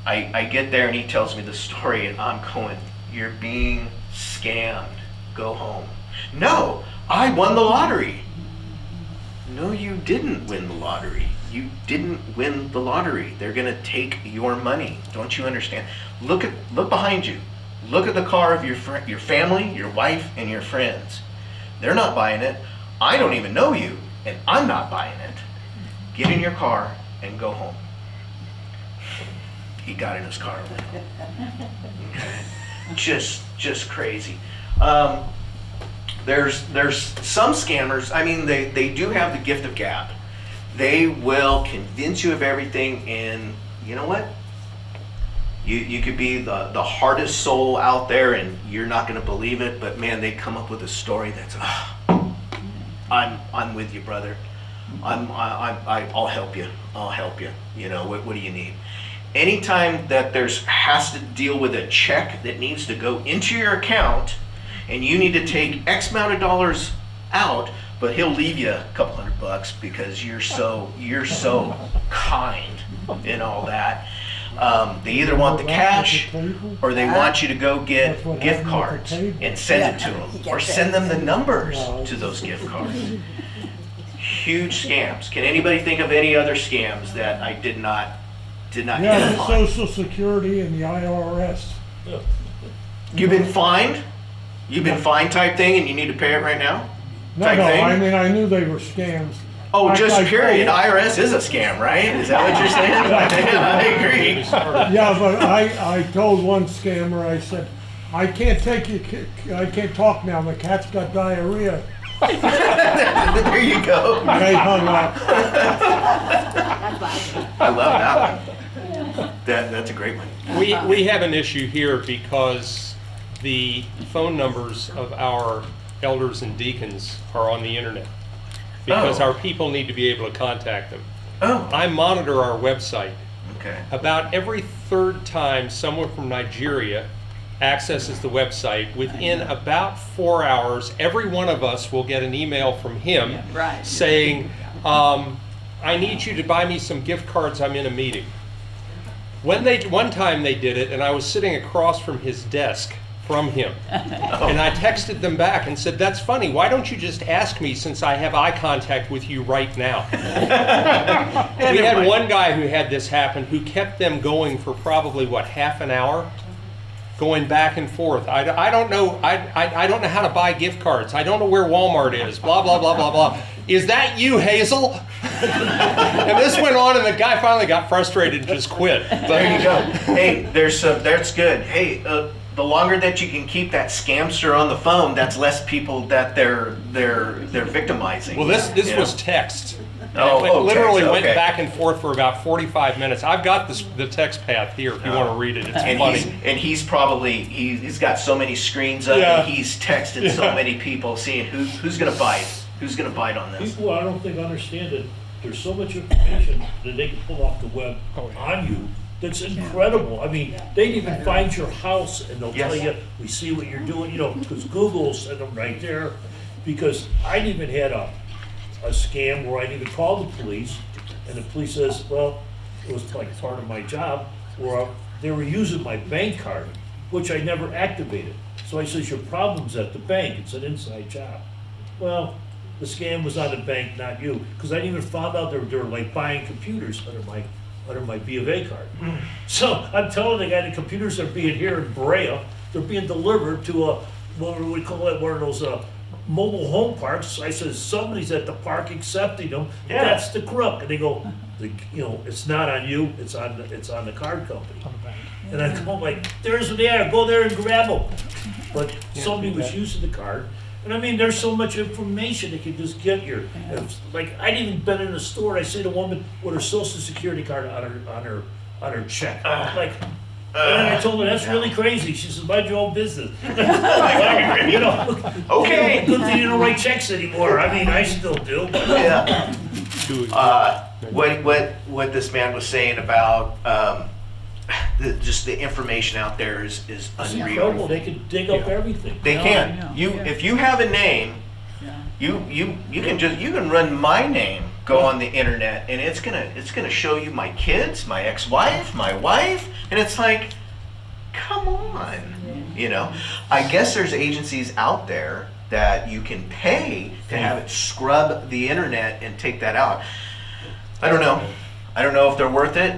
I get there and he tells me the story and I'm going, you're being scammed. Go home. No, I won the lottery. No, you didn't win the lottery. You didn't win the lottery. They're going to take your money. Don't you understand? Look behind you. Look at the car of your family, your wife, and your friends. They're not buying it. I don't even know you, and I'm not buying it. Get in your car and go home. He got in his car and went home. Okay. Just crazy. There's some scammers. I mean, they do have the gift of gab. They will convince you of everything, and you know what? You could be the hardest soul out there and you're not going to believe it, but man, they come up with a story that's, I'm with you, brother. I'll help you. I'll help you. You know, what do you need? Anytime that has to deal with a check that needs to go into your account and you need to take X amount of dollars out, but he'll leave you a couple $100 because you're so kind and all that. They either want the cash or they want you to go get gift cards and send it to them, or send them the numbers to those gift cards. Huge scams. Can anybody think of any other scams that I did not hit Yeah, the upon? Social Security and the IRS. You've been fined? You've been fined type thing and you need to pay it right now? No, Type thing? I mean, I knew they were scams. Oh, just I- period. IRS is a scam, right? Is that what you're saying? Yeah, I agree. Yeah, but I told one scammer, I said, I can't talk now, my cat's got diarrhea. There you go. And they hung up. I love that one. That's a great one. We have an issue here because the phone numbers of our elders and deacons are on the internet. Because Oh. our people need to be able to contact them. Oh, I monitor our website. okay. About every third time someone from Nigeria accesses the website, within about 4 hours, every one of us will get an email from him Right. saying, I need you to buy me some gift cards, I'm in a meeting. One time they did it, and I was sitting across from his desk from him. And I texted them back and said, that's funny, why don't you just ask me since I have eye contact with you right now? We had one guy who had this happen who kept them going for probably, half an hour? Going back and forth. I don't know. I don't know how to buy gift cards. I don't know where Walmart is. Blah blah blah blah blah. Is that you, Hazel? And this went on, and the guy finally got frustrated and just quit. There you go. Hey, that's good. Hey, the longer that you can keep that scamster on the phone, that's less people that they're victimizing. Well, this you know? was text. Oh, It literally text, went okay. back and forth for about 45 minutes. I've got the text path here if you want to read it. It's And funny. he's probably he's got so many screens up, Yeah. and he's texted so Yeah. many people, seeing who's gonna bite, who's gonna bite on this. People, I don't think understand that there's so much information that they can pull off the web on you that's incredible. I mean, they'd even find your house and they'll tell Yes. you, we see what you're doing, you know, because Google will send them right there. Because I'd even had a scam where I'd even called the police, and the police says, well, it was like part of my job, where they were using my bank card, which I never activated. So I says, your problem's at the bank, it's an inside job. Well, the scam was on the bank, not you, because I didn't even found out they were like buying computers under my B of A card. So I'm telling the guy the computers are being here in Brea, they're being delivered to a, what do we call it, one of those mobile home parks. I says, somebody's at the park accepting them, Yeah. that's the crook. And they go, you know, it's not on you, it's on the card company. And I go like, there's they are, go there and grab them. But somebody was using the card. And I mean, there's so much information they can just get here. Like, I'd even been in a store, I see the woman with her social security card on her check. Like, and then I told her, that's really crazy. She says, mind your own business. Well, you know, Okay. good thing you don't write checks anymore. I mean, I still do. But Yeah. What this man was saying about just the information out there is it's unreal. incredible. They can dig up everything. They can. If you have a name, you can run my name, go on the internet, and it's gonna show you my kids, my ex-wife, my wife, and it's like, come on, you know. I guess there's agencies out there that you can pay to have it scrub the internet and take that out. I don't know. I don't know if they're worth it.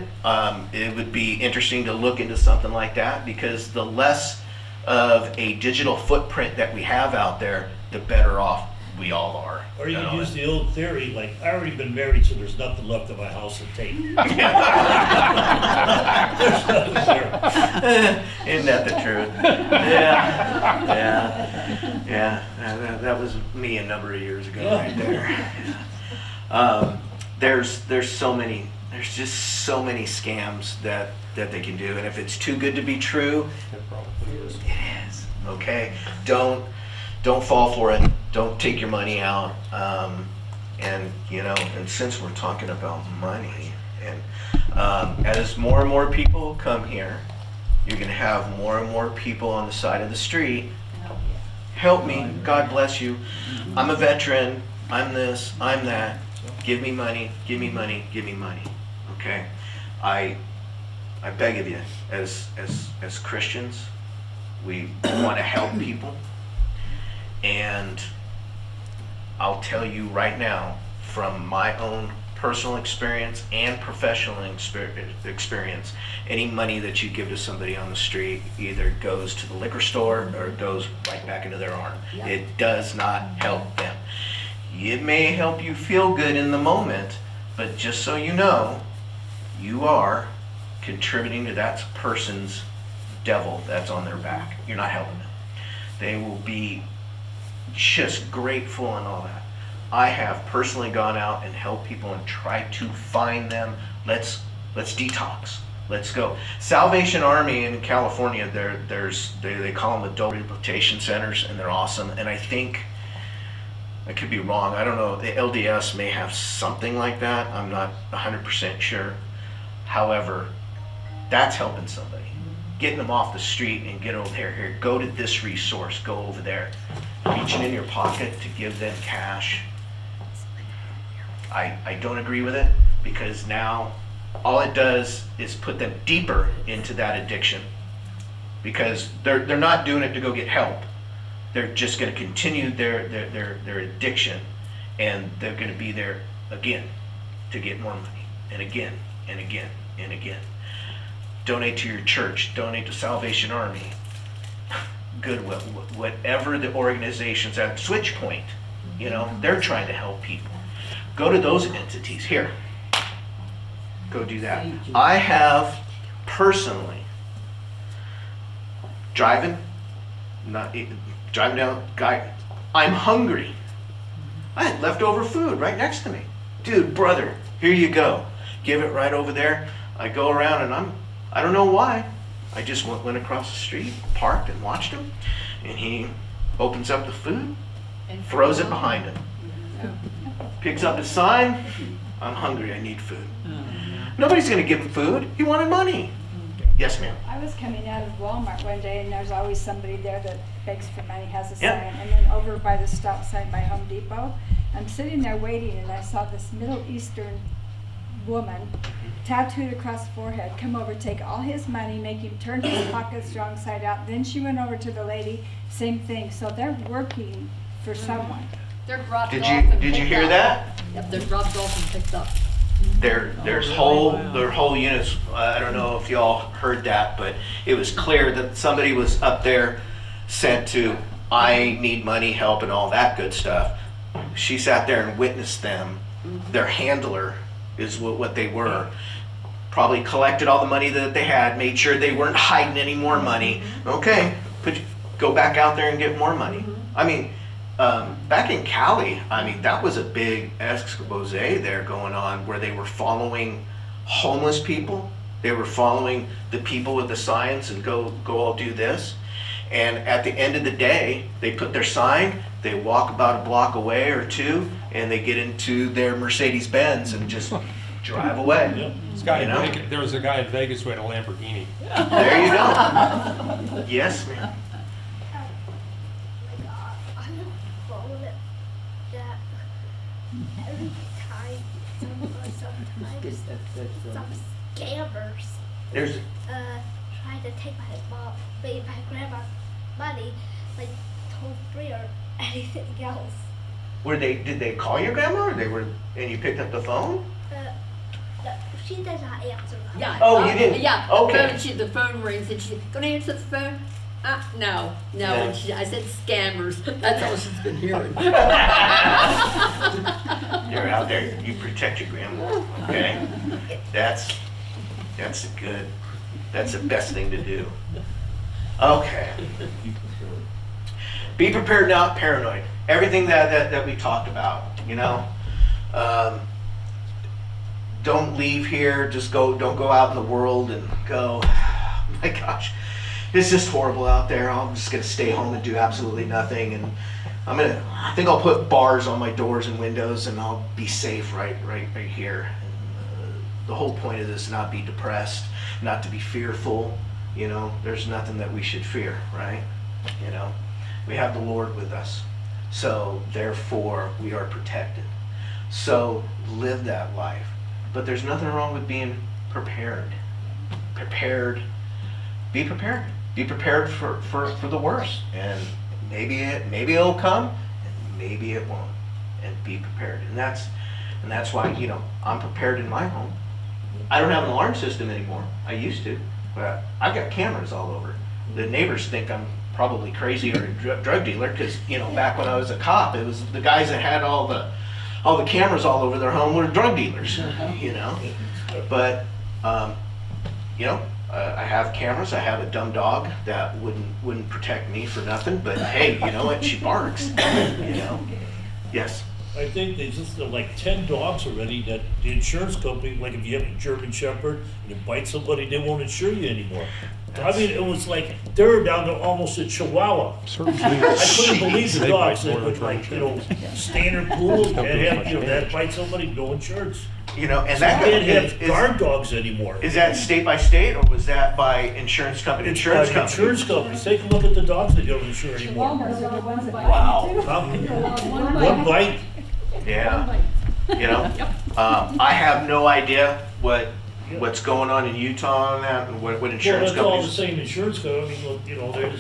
It would be interesting to look into something like that, because the less of a digital footprint that we have out there, the better off we all are. Or you know? can use the old theory, like, I already been married, so there's nothing left of my house to take. There's nothing there. Isn't that the truth? Yeah. That was me a number of years ago, right there. Yeah. There's so many. There's just so many scams that they can do, and if it's too good to be true, It probably is. it is. Okay, don't fall for it. Don't take your money out. And and since we're talking about money, and as more and more people come here, you're gonna have more and more people on the side of the street. Help me, God bless you. I'm a veteran. I'm this. I'm that. Give me money. Give me money. Give me money. Okay, I beg of you, as Christians, we want to help people, and I'll tell you right now, from my own personal experience and professional experience, any money that you give to somebody on the street either goes to the liquor store or goes right back into their arm. Yeah. It does not help them. It may help you feel good in the moment, but just so you know, you are contributing to that person's devil that's on their back. You're not helping them. They will be just grateful and all that. I have personally gone out and helped people and tried to find them. Let's detox. Let's go. Salvation Army in California, they call them adult rehabilitation centers, and they're awesome. And I think, I could be wrong, I don't know, the LDS may have something like that. I'm not 100% sure. However, that's helping somebody. Getting them off the street and get over here, go to this resource, go over there. Reaching in your pocket to give them cash. I don't agree with it, because now all it does is put them deeper into that addiction, because they're not doing it to go get help. They're just going to continue their addiction, and they're going to be there again to get more money, and again and again and again. Donate to your church, donate to Salvation Army, Goodwill, whatever the organizations at Switch Point, they're trying to help people. Go to those entities. Here, go do that. I have personally driving, driving down, guy, I'm hungry. I had leftover food right next to me. Dude, brother, here you go. Give it right over there. I go around and I don't know why. I just went across the street, parked and watched him, and he opens up the food, throws it behind him. Picks up his sign, I'm hungry, I need food. Nobody's gonna give him food, he wanted money. Yes, ma'am. I was coming out of Walmart one day and there's always somebody there that begs for money, has a Yeah. sign. And then over by the stop sign by Home Depot, I'm sitting there waiting and I saw this Middle Eastern woman, tattooed across the forehead, come over, take all his money, make him turn his pockets wrong side out. Then she went over to the lady, same thing. So they're working for someone. They're dropped Did off you and did you picked hear up. that? Yep, they're dropped off and picked up. There's whole units. I don't know if y'all heard that, but it was clear that somebody was up there sent to, I need money, help, and all that good stuff. She sat there and witnessed them. Their handler is what they were. Probably collected all the money that they had, made sure they weren't hiding any more money. Okay, go back out there and get more money. I mean, back in Cali, I mean, that was a big expose there going on where they were following homeless people. They were following the people with the signs and go all do this. And at the end of the day, they put their sign, they walk about a block away or two, and they get into their Mercedes Benz and just drive away. There was a guy in Vegas who had a Lamborghini. There you go. Yes, ma'am. On the phone that every time sometimes some scammers There's try to take my grandma's money, like toll free or anything else. did they call your grandma and you picked up the phone? No, she does not answer. Yeah. Oh, you didn't? Yeah. Okay. The phone rings and she's gonna answer the phone. No. No. And I said scammers. That's all she's been hearing. You're out there, you protect your grandma, okay? That's good. That's the best thing to do. Okay. Be prepared, not paranoid. Everything that we talked about, you know? Don't leave here, don't go out in the world and go, my gosh, it's just horrible out there. I'm just gonna stay home and do absolutely nothing, and I think I'll put bars on my doors and windows, and I'll be safe right here. And, the whole point of this is not be depressed, not to be fearful. You know, there's nothing that we should fear, right? You know, we have the Lord with us, so therefore we are protected. So live that life. But there's nothing wrong with being prepared. Be prepared. Be prepared for the worst. And maybe it'll come, and maybe it won't. And be prepared. And that's why, you know, I'm prepared in my home. I don't have an alarm system anymore. I used to, but I've got cameras all over. The neighbors think I'm probably crazy or a drug dealer because, you know, back when I was a cop, it was the guys that had all the cameras all over their home were drug dealers, you know. But, you know, I have cameras. I have a dumb dog that wouldn't protect me for nothing. But hey, you know what? She barks. You know. Yes. I think there's just like 10 dogs already that the insurance company, like if you have a German Shepherd and you bite somebody, they won't insure you anymore. I mean, it was like, they're down to almost a Chihuahua. I couldn't believe the dogs that would, like, you know, standard poodle and have, you know, that bite somebody, no insurance. You know, and So that you can't have guard dogs anymore. Is that state by state, or was that by insurance company? Insurance company. Insurance companies, take a look at the dogs that don't insure anymore. Chihuahuas are the ones that Wow. One bite. Yeah. You know, I have no idea what's going on in Utah on that, and what Well, insurance that's all the companies. same insurance company. I mean, look, you know,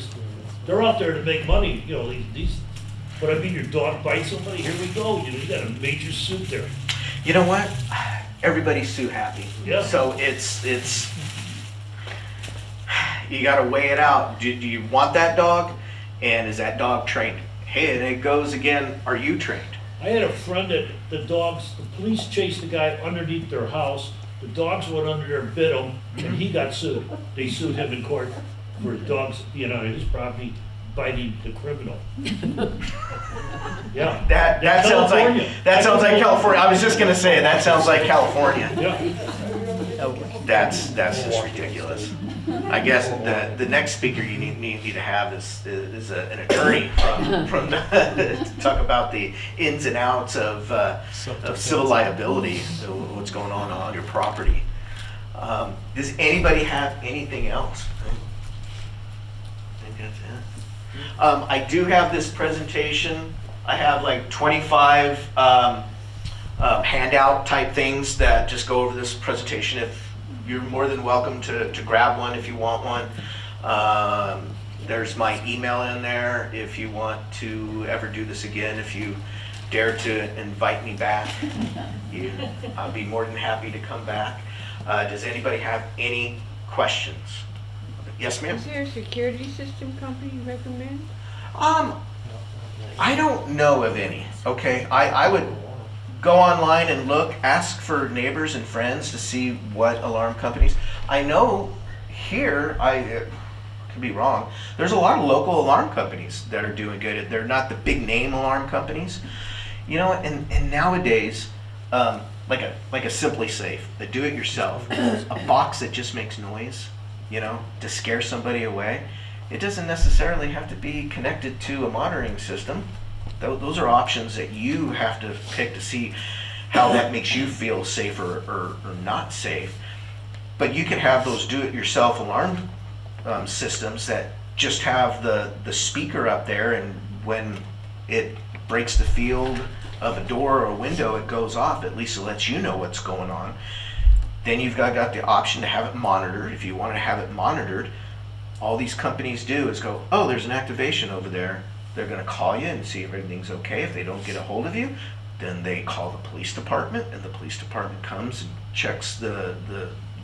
they're out there to make money, you know, these, but I mean, your dog bites somebody, here we go, you know, you got a major suit there. You know what? Everybody's too happy. Yeah. So it's you got to weigh it out. Do you want that dog? And is that dog trained? Hey, and it goes again, are you trained? I had a friend that the police chased the guy underneath their house. The dogs went under there and bit him, and he got sued. They sued him in court. for dogs, you know, on his property biting the criminal. Yeah. That sounds California. like, that sounds like California. I was just gonna say, that sounds like California. Yeah. That's just ridiculous. I guess the next speaker you need to have is an attorney from to talk about the ins and outs of civil liability, what's going on your property. Does anybody have anything else? I think that's it. I do have this presentation. I have like 25 handout type things that just go over this presentation. If you're more than welcome to grab one if you want one. There's my email in there if you want to ever do this again. If you dare to invite me back, I'll be more than happy to come back. Does anybody have any questions? Yes, ma'am? Is there a security system company you recommend? I don't know of any, okay? I would go online and look, ask for neighbors and friends to see what alarm companies. I know here, I could be wrong, there's a lot of local alarm companies that are doing good. They're not the big name alarm companies. You know, and nowadays, like a Simply Safe, a do-it-yourself, a box that just makes noise, you know, to scare somebody away. It doesn't necessarily have to be connected to a monitoring system. Those are options that you have to pick to see how that makes you feel safer or not safe. But you can have those do-it-yourself alarm systems that just have the speaker up there, and when it breaks the field of a door or a window, it goes off. At least it lets you know what's going on. Then you've got the option to have it monitored. If you want to have it monitored, all these companies do is go, oh, there's an activation over there. They're going to call you and see if everything's okay. If they don't get a hold of you, then they call the police department, and the police department comes and checks the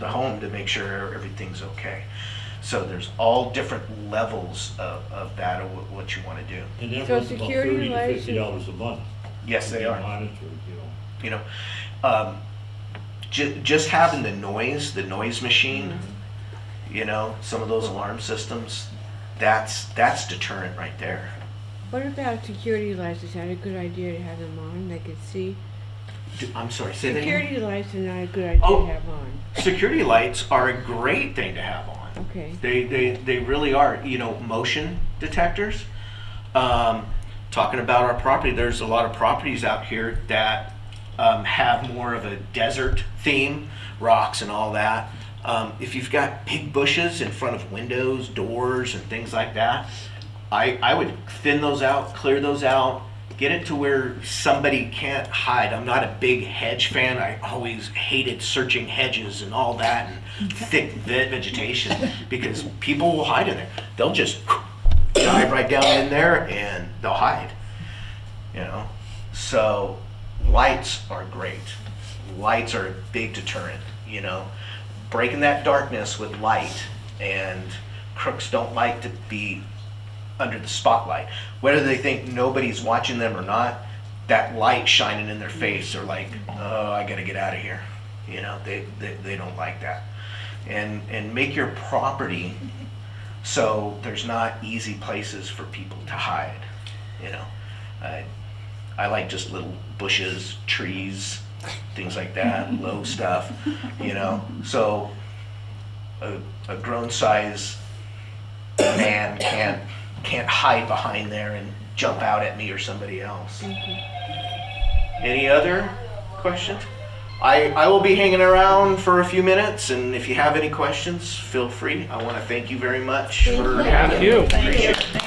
home to make sure everything's okay. So there's all different levels of that, of what you want to do. And that So runs about security $30 to $50 a month. Yes, they are. Monitored, you know. You know, just having the noise machine, you know, some of those alarm systems, that's deterrent right there. What about security lights? Is that a good idea to have them on? They could see. I'm sorry, say that again? Security lights are not a good idea Oh. to have on. Security lights are a great thing to have on. Okay. They really are. You know, motion detectors. Talking about our property, there's a lot of properties out here that have more of a desert theme, rocks and all that. If you've got big bushes in front of windows, doors, and things like that, I would thin those out, clear those out, get it to where somebody can't hide. I'm not a big hedge fan. I always hated searching hedges and all that and thick vegetation, because people will hide in there. They'll just dive right down in there and they'll hide, you know. So lights are great. Lights are a big deterrent, you know. Breaking that darkness with light, and crooks don't like to be under the spotlight. Whether they think nobody's watching them or not, that light shining in their face, they're like, oh, I gotta get out of here. You know, they don't like that. And make your property so there's not easy places for people to hide, you know. I like just little bushes, trees, things like that, low stuff, you know. So a grown size man can't hide behind there and jump out at me or somebody else. Any other questions? I will be hanging around for a few minutes, and if you have any questions, feel free. I want to thank you very much for having me. you. Appreciate it.